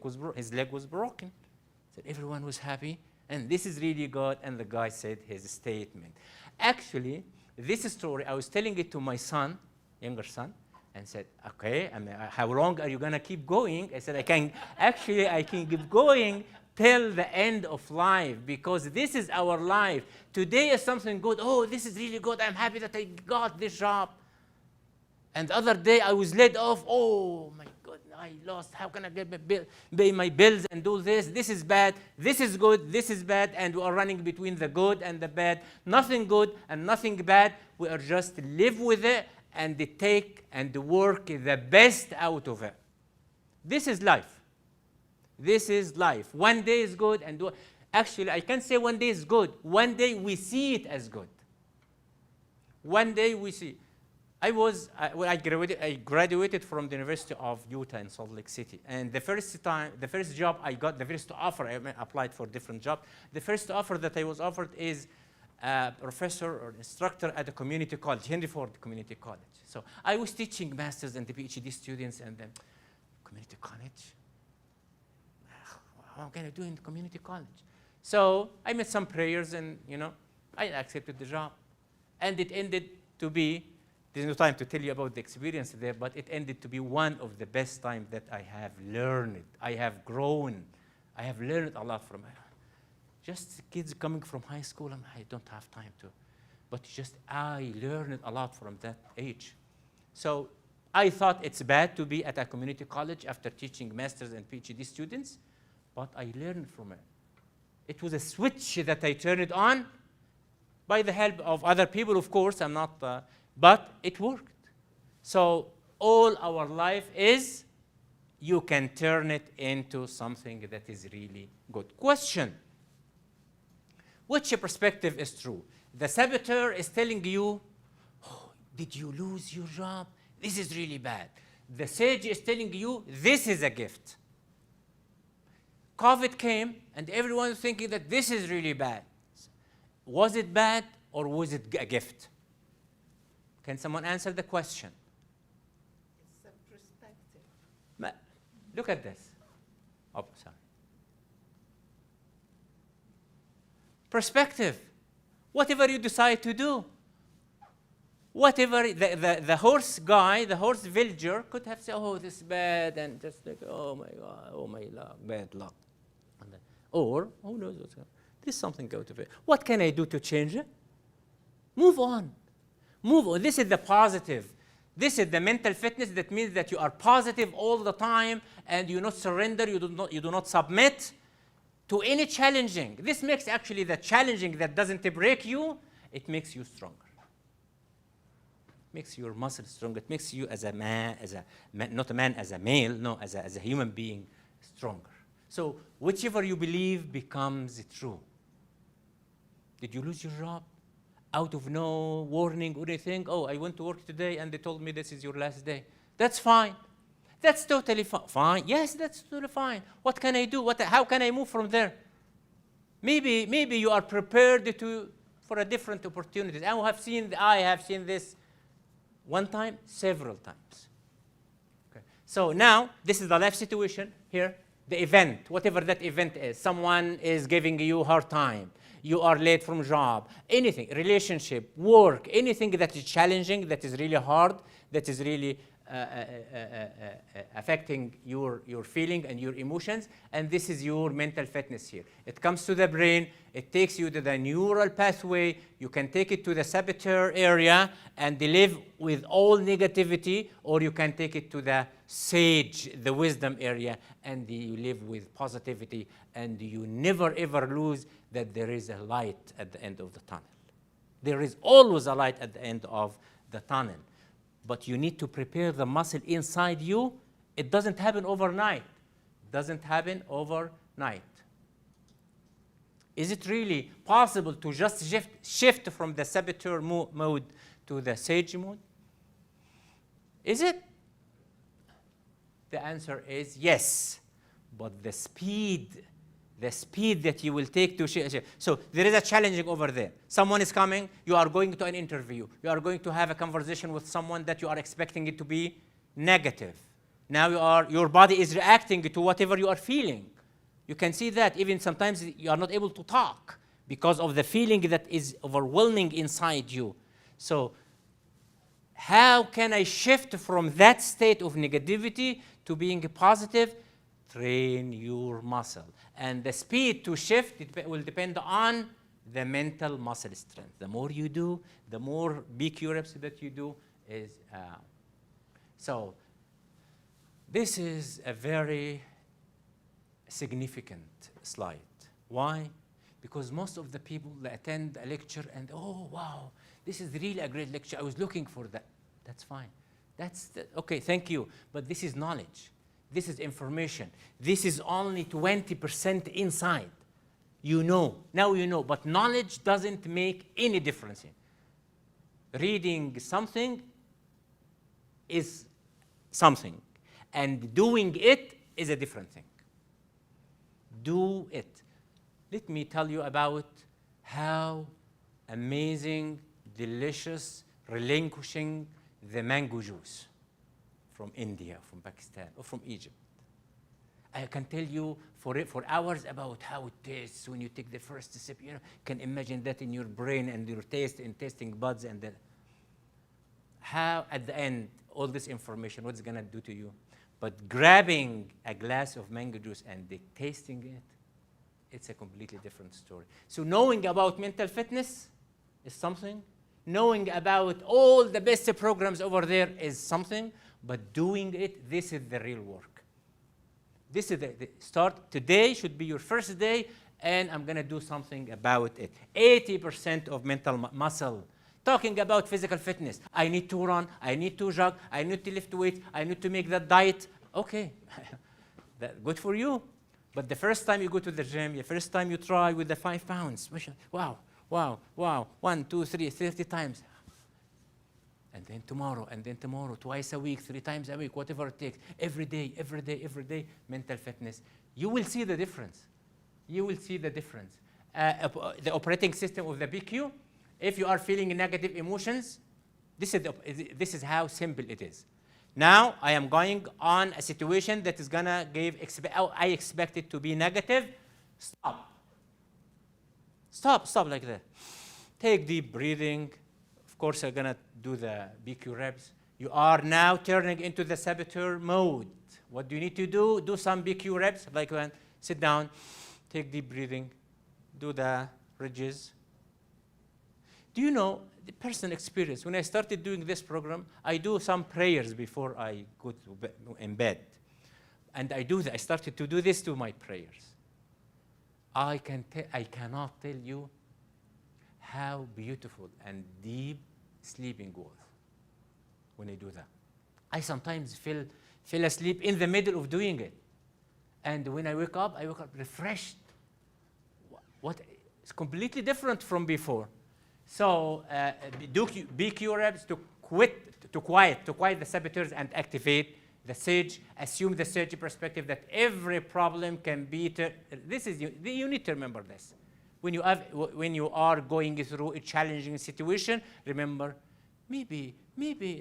was broken. So everyone was happy, and this is really good. And the guy said his statement. Actually, this story, I was telling it to my son, younger son, and said, okay, how long are you going to keep going? I said, I can keep going till the end of life, because this is our life. Today is something good. Oh, this is really good. I'm happy that I got this job. And the other day I was laid off. Oh my God, I lost. How can I pay my bills and do this? This is bad. This is good. This is bad. And we are running between the good and the bad. Nothing good and nothing bad. We are just live with it and take and work the best out of it. This is life. This is life. One day is good, and actually, I can't say one day is good. One day we see it as good. One day we see. When I graduated from the University of Utah in Salt Lake City, and the first job I got, the first offer, I applied for different jobs. The first offer that I was offered is a professor or instructor at a community college, Henry Ford Community College. So I was teaching masters and PhD students, and then community college. How can I do in the community college? So I made some prayers, and I accepted the job. And it ended to be, there's no time to tell you about the experience there, but it ended to be one of the best times that I have learned. I have grown. I have learned a lot from it. Just kids coming from high school, I don't have time to. But I learned a lot from that age. So I thought it's bad to be at a community college after teaching master's and PhD students, but I learned from it. It was a switch that I turned on by the help of other people, of course. I'm not, but it worked. So all our life is, you can turn it into something that is really good. Question: which perspective is true? The saboteur is telling you, oh, did you lose your job? This is really bad. The sage is telling you, this is a gift. COVID came, and everyone is thinking that this is really bad. Was it bad, or was it a gift? Can someone answer the question? It's a perspective. Look at this. Oh, sorry. Perspective. Whatever you decide to do. Whatever, the horse guy, the horse villager could have said, oh, this is bad, and just like, oh my God, oh my luck, bad luck. And then, or, who knows what's going on. This is something out of it. What can I do to change it? Move on. Move on. This is the positive. This is the mental fitness. That means that you are positive all the time, and you not surrender, you do not submit to any challenging. This makes actually the challenging that doesn't break you, it makes you stronger. Makes your muscles stronger. It makes you as a man, not a man, as a male, no, as a human being, stronger. So whichever you believe becomes true. Did you lose your job? Out of no warning or anything? Oh, I went to work today and they told me this is your last day. That's fine. That's totally fine. Yes, that's totally fine. What can I do? How can I move from there? Maybe you are prepared for a different opportunity. I have seen this one time, several times. Okay. So now, this is the life situation here. The event, whatever that event is. Someone is giving you a hard time. You are late from job. Anything, relationship, work, anything that is challenging, that is really hard, that is really affecting your feeling and your emotions, and this is your mental fitness here. It comes to the brain, it takes you to the neural pathway, you can take it to the saboteur area and live with all negativity, or you can take it to the sage, the wisdom area, and you live with positivity, and you never ever lose that there is a light at the end of the tunnel. There is always a light at the end of the tunnel. But you need to prepare the muscle inside you. It doesn't happen overnight. It doesn't happen overnight. Is it really possible to just shift from the saboteur mode to the sage mode? Is it? The answer is yes. But the speed that you will take to shift. So there is a challenging over there. Someone is coming, you are going to an interview. You are going to have a conversation with someone that you are expecting it to be negative. Now your body is reacting to whatever you are feeling. You can see that even sometimes you are not able to talk because of the feeling that is overwhelming inside you. So how can I shift from that state of negativity to being positive? Train your muscle. And the speed to shift will depend on the mental muscle strength. The more you do, the more BQ reps that you do is. So this is a very significant slide. Why? Because most of the people that attend a lecture and, oh, wow, this is really a great lecture. I was looking for that. That's fine. Okay, thank you. But this is knowledge. This is information. This is only 20% inside. You know. Now you know. But knowledge doesn't make any difference. Reading something is something. And doing it is a different thing. Do it. Let me tell you about how amazing, delicious, relinquishing the mango juice from India, from Pakistan, or from Egypt. I can tell you for hours about how it tastes when you take the first sip. You can imagine that in your brain and your taste and tasting buds, and how at the end all this information, what's gonna do to you? But grabbing a glass of mango juice and tasting it, it's a completely different story. So knowing about mental fitness is something. knowing about all the best programs over there is something, but doing it, this is the real work. This is the start. Today should be your first day, and I'm going to do something about it. 80% of mental muscle. Talking about physical fitness. I need to run, I need to jog, I need to lift weights, I need to make that diet. Okay, good for you. But the first time you go to the gym, the first time you try with the 5 pounds, wow, wow, wow, 1, 2, 3, 30 times. And then tomorrow, twice a week, 3 times a week, whatever it takes, every day, mental fitness. You will see the difference. You will see the difference. The operating system of the BQ, if you are feeling negative emotions, this is how simple it is. Now, I am going on a situation that is gonna give, I expect it to be negative. Stop like that. Take deep breathing. Of course, I'm gonna do the BQ reps. You are now turning into the saboteur mode. What do you need to do? Do some BQ reps, like when sit down, take deep breathing, do the ridges. Do you know, the personal experience, when I started doing this program, I do some prayers before I go in bed. And I started to do this to my prayers. I cannot tell you how beautiful and deep sleeping was when I do that. I sometimes fell asleep in the middle of doing it. And when I wake up refreshed. It's completely different from before. So do BQ reps to quiet the saboteurs and activate the sage. Assume the sage perspective that every problem can be. You need to remember this. When you are going through a challenging situation, remember, maybe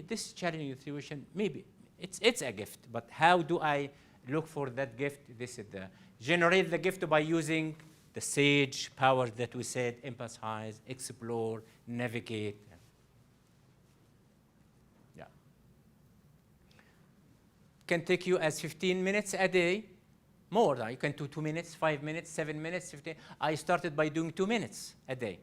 this challenging situation, maybe it's a gift. But how do I look for that gift? This is generate the gift by using the sage powers that we said: emphasize, explore, navigate. Yeah. Can take you as 15 minutes a day. More, you can do 2 minutes, 5 minutes, 7 minutes, 15. I started by doing 2 minutes a day.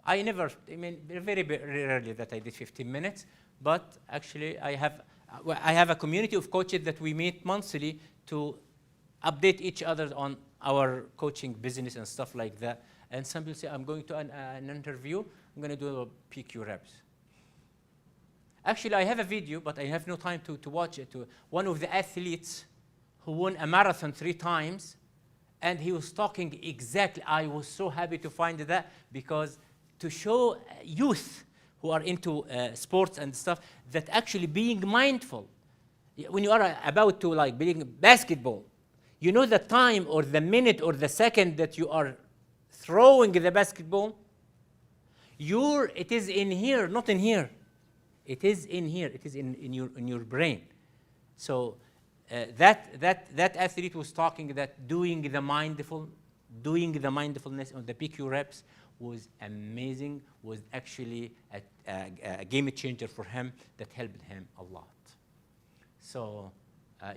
Very rarely that I did 15 minutes, but actually I have a community of coaches that we meet monthly to update each other on our coaching business and stuff like that. And some people say, I'm going to an interview, I'm going to do a PQ reps. Actually, I have a video, but I have no time to watch it. One of the athletes who won a marathon 3 times, and he was talking exactly. I was so happy to find that, because to show youth who are into sports and stuff that actually being mindful. When you are about to like playing basketball, you know the time or the minute or the second that you are throwing the basketball. It is in here, not in here. It is in here. It is in your brain. So. That athlete was talking that doing the mindfulness on the PQ reps was amazing, was actually a game changer for him that helped him a lot. So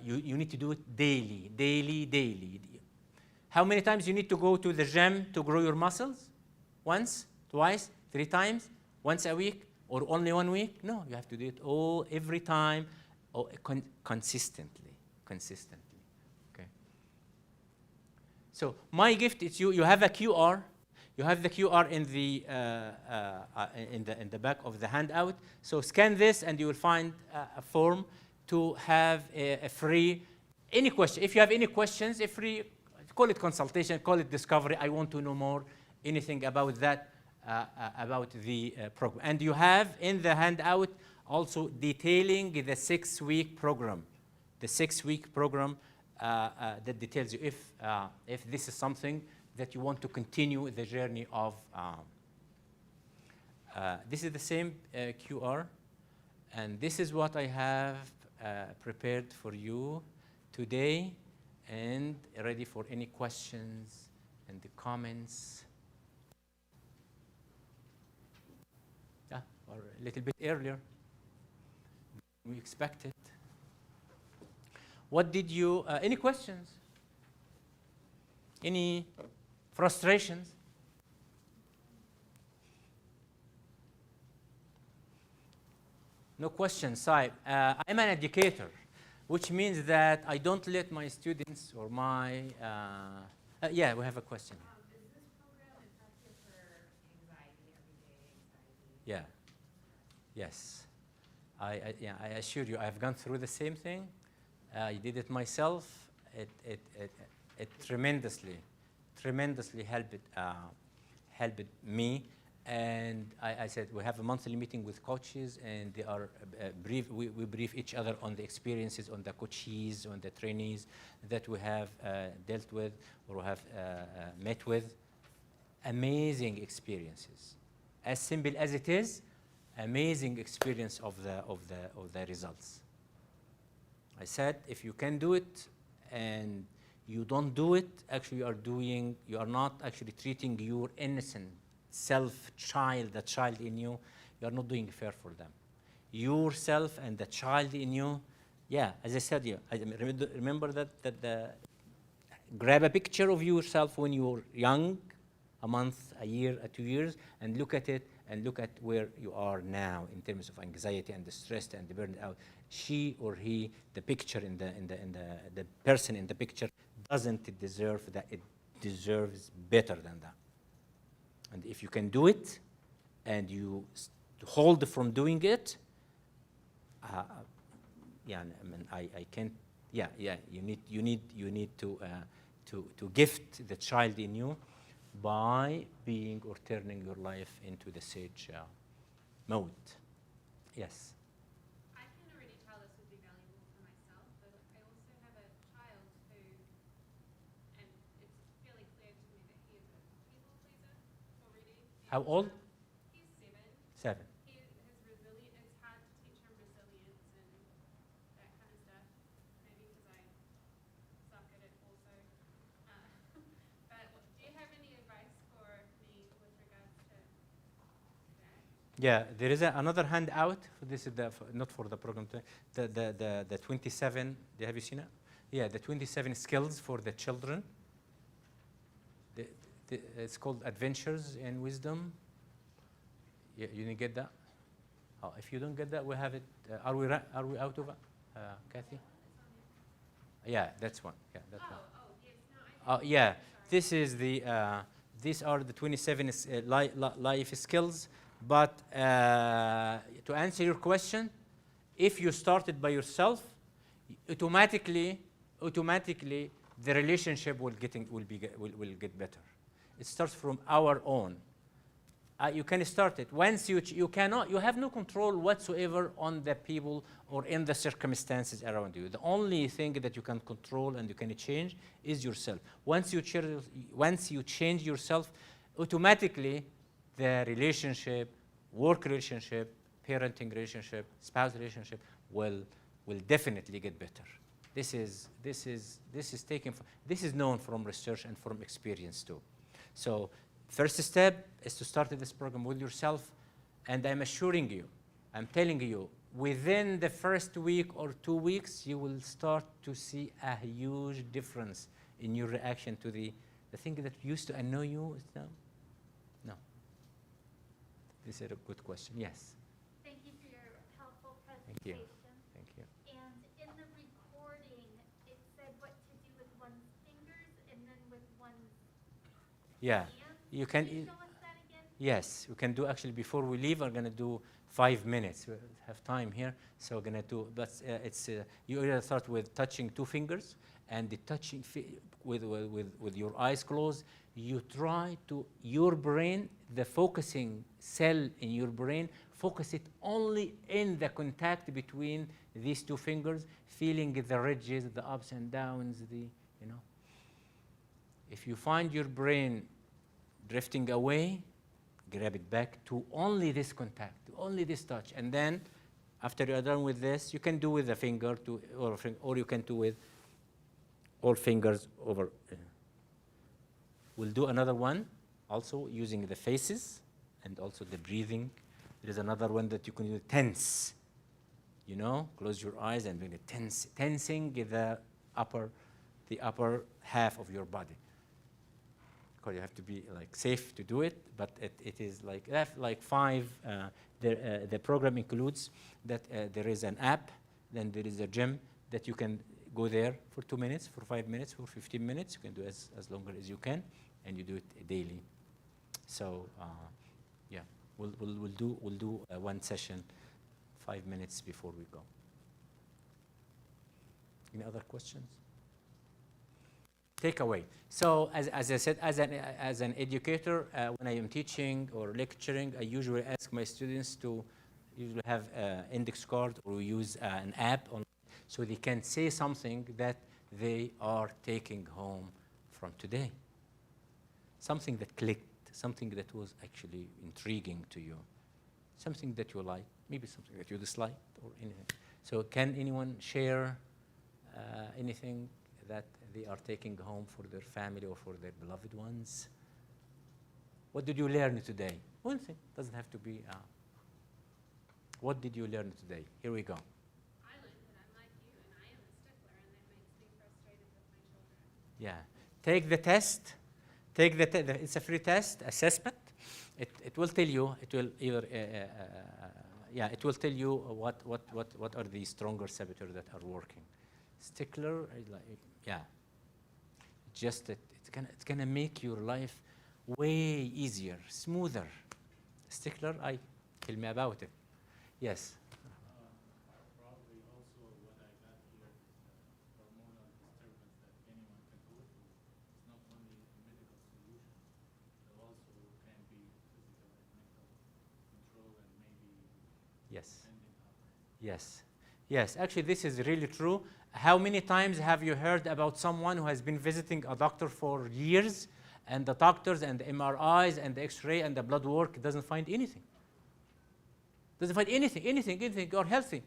you need to do it daily. How many times you need to go to the gym to grow your muscles? Once, twice, 3 times, once a week, or only 1 week? No, you have to do it every time, consistently. Okay. So my gift is you have a QR. You have the QR in the back of the handout. So scan this, and you will find a form to have a free. Any question? If you have any questions, a free, call it consultation, call it discovery. I want to know more, anything about that, about the program. And you have in the handout also detailing the 6-week program. The 6-week program that details you if this is something that you want to continue the journey of. This is the same QR, and this is what I have prepared for you today, and ready for any questions and the comments. Yeah, or a little bit earlier. We expected. What did you, any questions? Any frustrations? No question, Saib. I'm an educator, which means that I don't let my students or my... yeah, we have a question. Is this program effective for anxiety, everyday anxiety? Yeah. Yes. I assure you, I've gone through the same thing. I did it myself. It tremendously helped me. And I said we have a monthly meeting with coaches, and they are we brief each other on the experiences, on the coaches, on the trainees that we have dealt with or have met with. Amazing experiences. As simple as it is, amazing experience of the results. I said, if you can do it and you don't do it, actually you are not actually treating your innocent self-child, the child in you, you are not doing fair for them. Yourself and the child in you, yeah, as I said, yeah, I remember that grab a picture of yourself when you were young, a month, a year, 2 years, and look at it, and look at where you are now in terms of anxiety and the stress and the burnout. She or he, the picture the person in the picture doesn't deserve that. It deserves better than that. And if you can do it, and you hold from doing it, yeah, I mean, I can't. Yeah, you need to gift the child in you by being or turning your life into the sage mode. Yes. I can already tell this would be valuable for myself, but I also have a child who, and it's fairly clear to me that he is a people pleaser already. How old? He's 7. 7. He has resilience. It's hard to teach him resilience and that kind of stuff. Maybe because I suck at it also. But do you have any advice for me with regards to that? Yeah, there is another handout. This is not for the program. The 27. Have you seen it? Yeah, the 27 skills for the children. It's called Adventures in Wisdom. Yeah, you didn't get that? Oh, if you don't get that, we have it. Are we out of it, Kathy? Yeah, that's one. Yeah, that one. Yes, no, Yeah, this is these are the 27 life skills. But to answer your question, if you started by yourself, automatically the relationship will get better. It starts from our own. You can start it. Once you have no control whatsoever on the people or in the circumstances around you. The only thing that you can control and you can change is yourself. Once you change yourself, automatically the relationship, work relationship, parenting relationship, spouse relationship will definitely get better. This is known from research and from experience too. So first step is to start this program with yourself, and I'm assuring you, I'm telling you, within the first week or 2 weeks, you will start to see a huge difference in your reaction to the thing that used to annoy you. No. This is a good question. Yes. Thank you for your helpful Thank you. presentation. Thank you. And in the recording, it said what to do with one's fingers and then with one's Yeah. hands. You can. Can you show us that again? Yes, we can do. Actually, before we leave, we're gonna do 5 minutes. We have time here, so we're gonna do. But you either start with touching 2 fingers, and the touching with your eyes closed. You try to your brain, the focusing cell in your brain, focus it only in the contact between these 2 fingers, feeling the ridges, the ups and downs, If you find your brain drifting away, grab it back to only this contact, to only this touch. And then, after you're done with this, you can do with a finger or you can do with all fingers over. We'll do another one, also using the faces and also the breathing. There is another one that you can do tense. Close your eyes and bring it tensing the upper half of your body. course, you have to be like safe to do it, but it is like five. The program includes that there is an app, then there is a gym that you can go there for 2 minutes, for 5 minutes, for 15 minutes. You can do as long as you can, and you do it daily. So yeah, we'll do one session, 5 minutes before we go. Any other questions? Takeaway. So as I said, as an educator, when I am teaching or lecturing, I usually ask my students to usually have an index card or use an app on, so they can say something that they are taking home from today. Something that clicked, something that was actually intriguing to you, something that you like, maybe something that you disliked or anything. So can anyone share anything that they are taking home for their family or for their beloved ones? What did you learn today? One thing, doesn't have to be. What did you learn today? Here we go. I learned that I'm like you and I am a stickler, and that makes me frustrated with my children. Yeah, take the test. It's a free test, assessment. It will tell you. It will either. Yeah, it will tell you what are the stronger saboteurs that are working. Stickler, yeah. Just that it's gonna make your life way easier, smoother. Stickler, tell me about it. Yes. Probably also what I got here is the hormonal disturbance that anyone can go through. It's not only a medical solution, but also can be physical and mental control and maybe Yes. ending up. Yes. Yes. Actually, this is really true. How many times have you heard about someone who has been visiting a doctor for years, and the doctors and the MRIs and the X-ray and the blood work doesn't find anything? Doesn't find anything, you're healthy.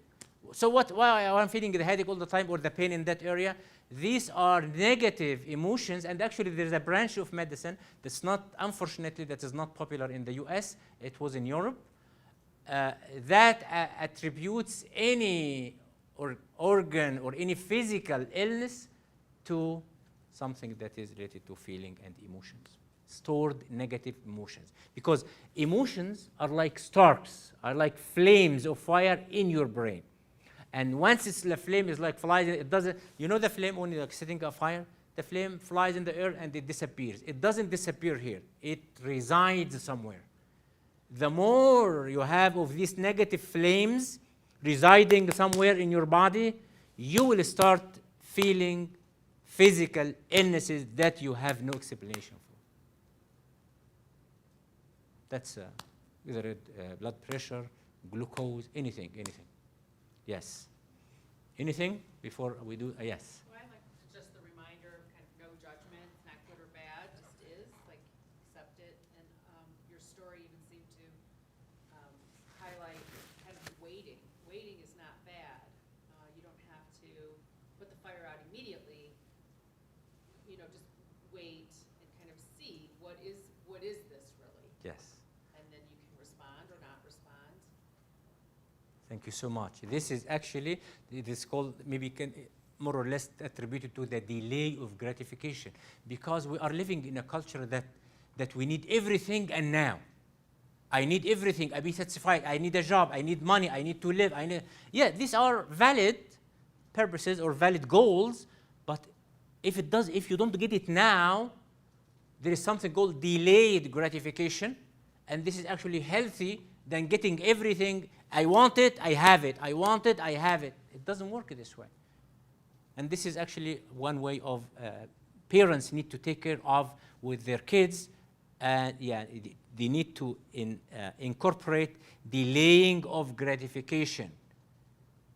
So why I'm feeling the headache all the time or the pain in that area? These are negative emotions, and actually there's a branch of medicine that's not, unfortunately, that is not popular in the US. It was in Europe. That attributes any organ or any physical illness to something that is related to feeling and emotions. Stored negative emotions. Because emotions are like sparks, are like flames of fire in your brain. And once the flame is like flies, it doesn't, you know the flame when you're like setting a fire? The flame flies in the air and it disappears. It doesn't disappear here. It resides somewhere. The more you have of these negative flames residing somewhere in your body, you will start feeling physical illnesses that you have no explanation for. That's either blood pressure, glucose, anything. Yes. Anything before we do? Yes. Well, I like just the reminder of kind of no judgment, not good or bad, just is, like accept it. And your story even seemed to highlight kind of waiting. Waiting is not bad. You don't have to put the fire out immediately. You know, just wait and kind of see what is this really. Yes. And then you can respond or not respond. Thank you so much. This is actually, it is called, maybe can more or less attributed to the delay of gratification, because we are living in a culture that we need everything and now. I need everything, I be satisfied, I need a job, I need money, I need to live, yeah, these are valid purposes or valid goals, but if you don't get it now, there is something called delayed gratification, and this is actually healthy than getting everything. I want it, I have it. I want it, I have it. It doesn't work this way. And this is actually one way of parents need to take care of with their kids. Yeah, they need to incorporate delaying of gratification.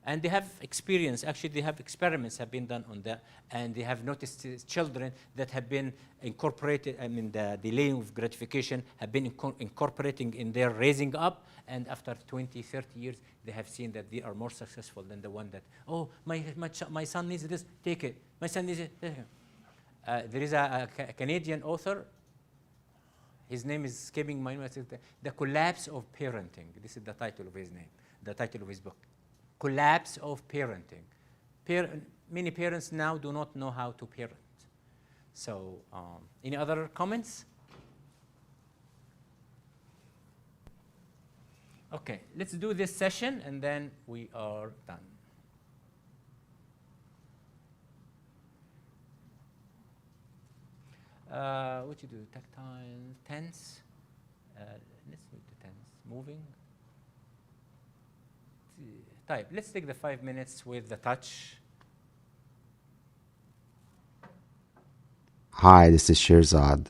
And they have experience, actually they have experiments have been done on that, and they have noticed children that have been incorporated, the delaying of gratification have been incorporating in their raising up, and after 20, 30 years, they have seen that they are more successful than the one that, oh, my son needs this, take it. My son needs it, take it. There is a Canadian author, his name is escaping my mind, The Collapse of Parenting. This is the title of his name, the title of his book. Collapse of parenting. Many parents now do not know how to parent. So, any other comments? Okay, let's do this session and then we are done. What you do? Tactile, tense. Let's do the tense. Moving. Type. Let's take the 5 minutes with the touch. Hi, this is Shirzad.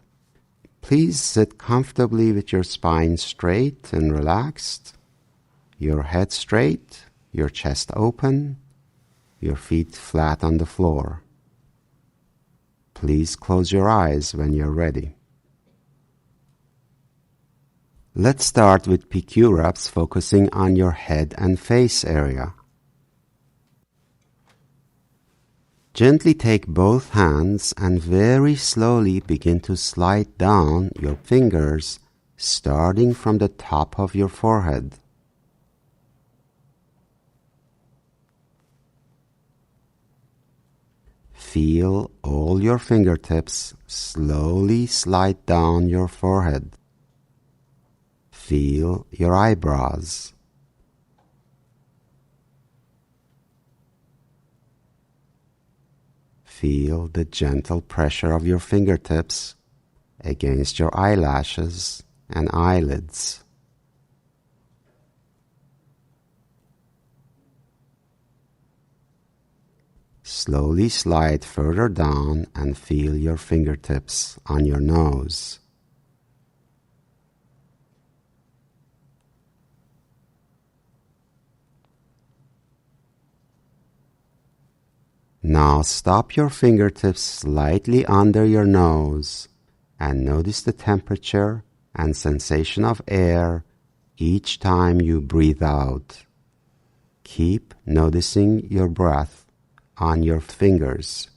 Please sit comfortably with your spine straight and relaxed, your head straight, your chest open, your feet flat on the floor. Please close your eyes when you're ready. Let's start with PQ reps focusing on your head and face area. Gently take both hands and very slowly begin to slide down your fingers, starting from the top of your forehead. Feel all your fingertips slowly slide down your forehead. Feel your eyebrows. Feel the gentle pressure of your fingertips against your eyelashes and eyelids. Slowly slide further down and feel your fingertips on your nose. Now stop your fingertips slightly under your nose and notice the temperature and sensation of air each time you breathe out. Keep noticing your breath on your fingers.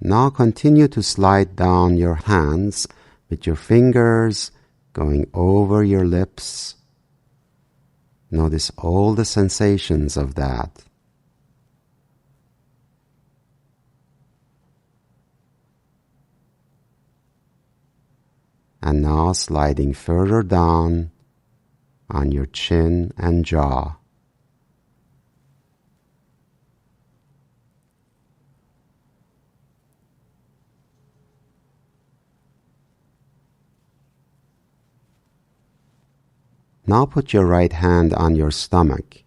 Now continue to slide down your hands with your fingers going over your lips. Notice all the sensations of that. And now sliding further down on your chin and jaw. Now put your right hand on your stomach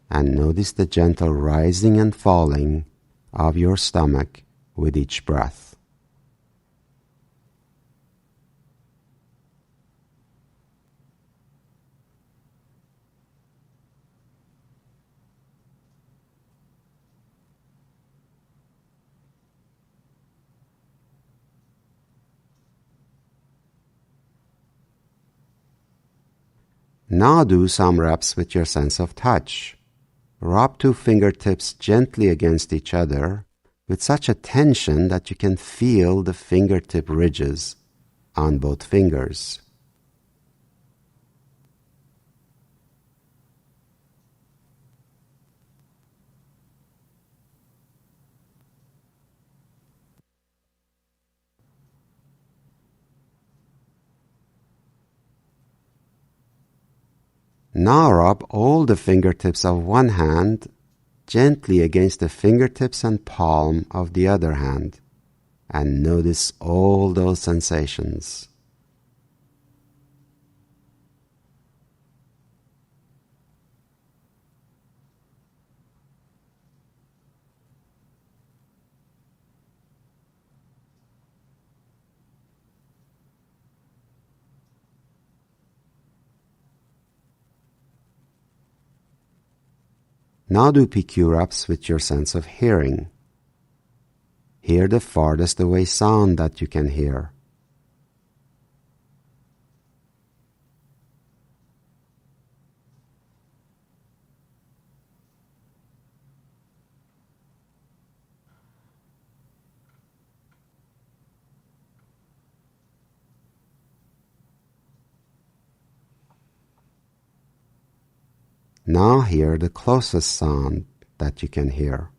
and notice the gentle rising and falling of your stomach with each breath. Now do some reps with your sense of touch. Rub two fingertips gently against each other with such a tension that you can feel the fingertip ridges on both fingers. Now rub all the fingertips of one hand gently against the fingertips and palm of the other hand and notice all those sensations. Now do PQ reps with your sense of hearing. Hear the farthest away sound that you can hear. Now hear the closest sound that you can hear.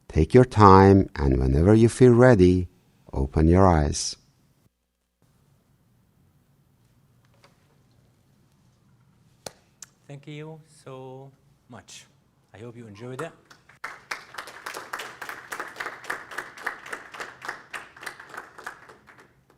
Take your time, and whenever you feel ready, open your eyes. Thank you so much. I hope you enjoyed it.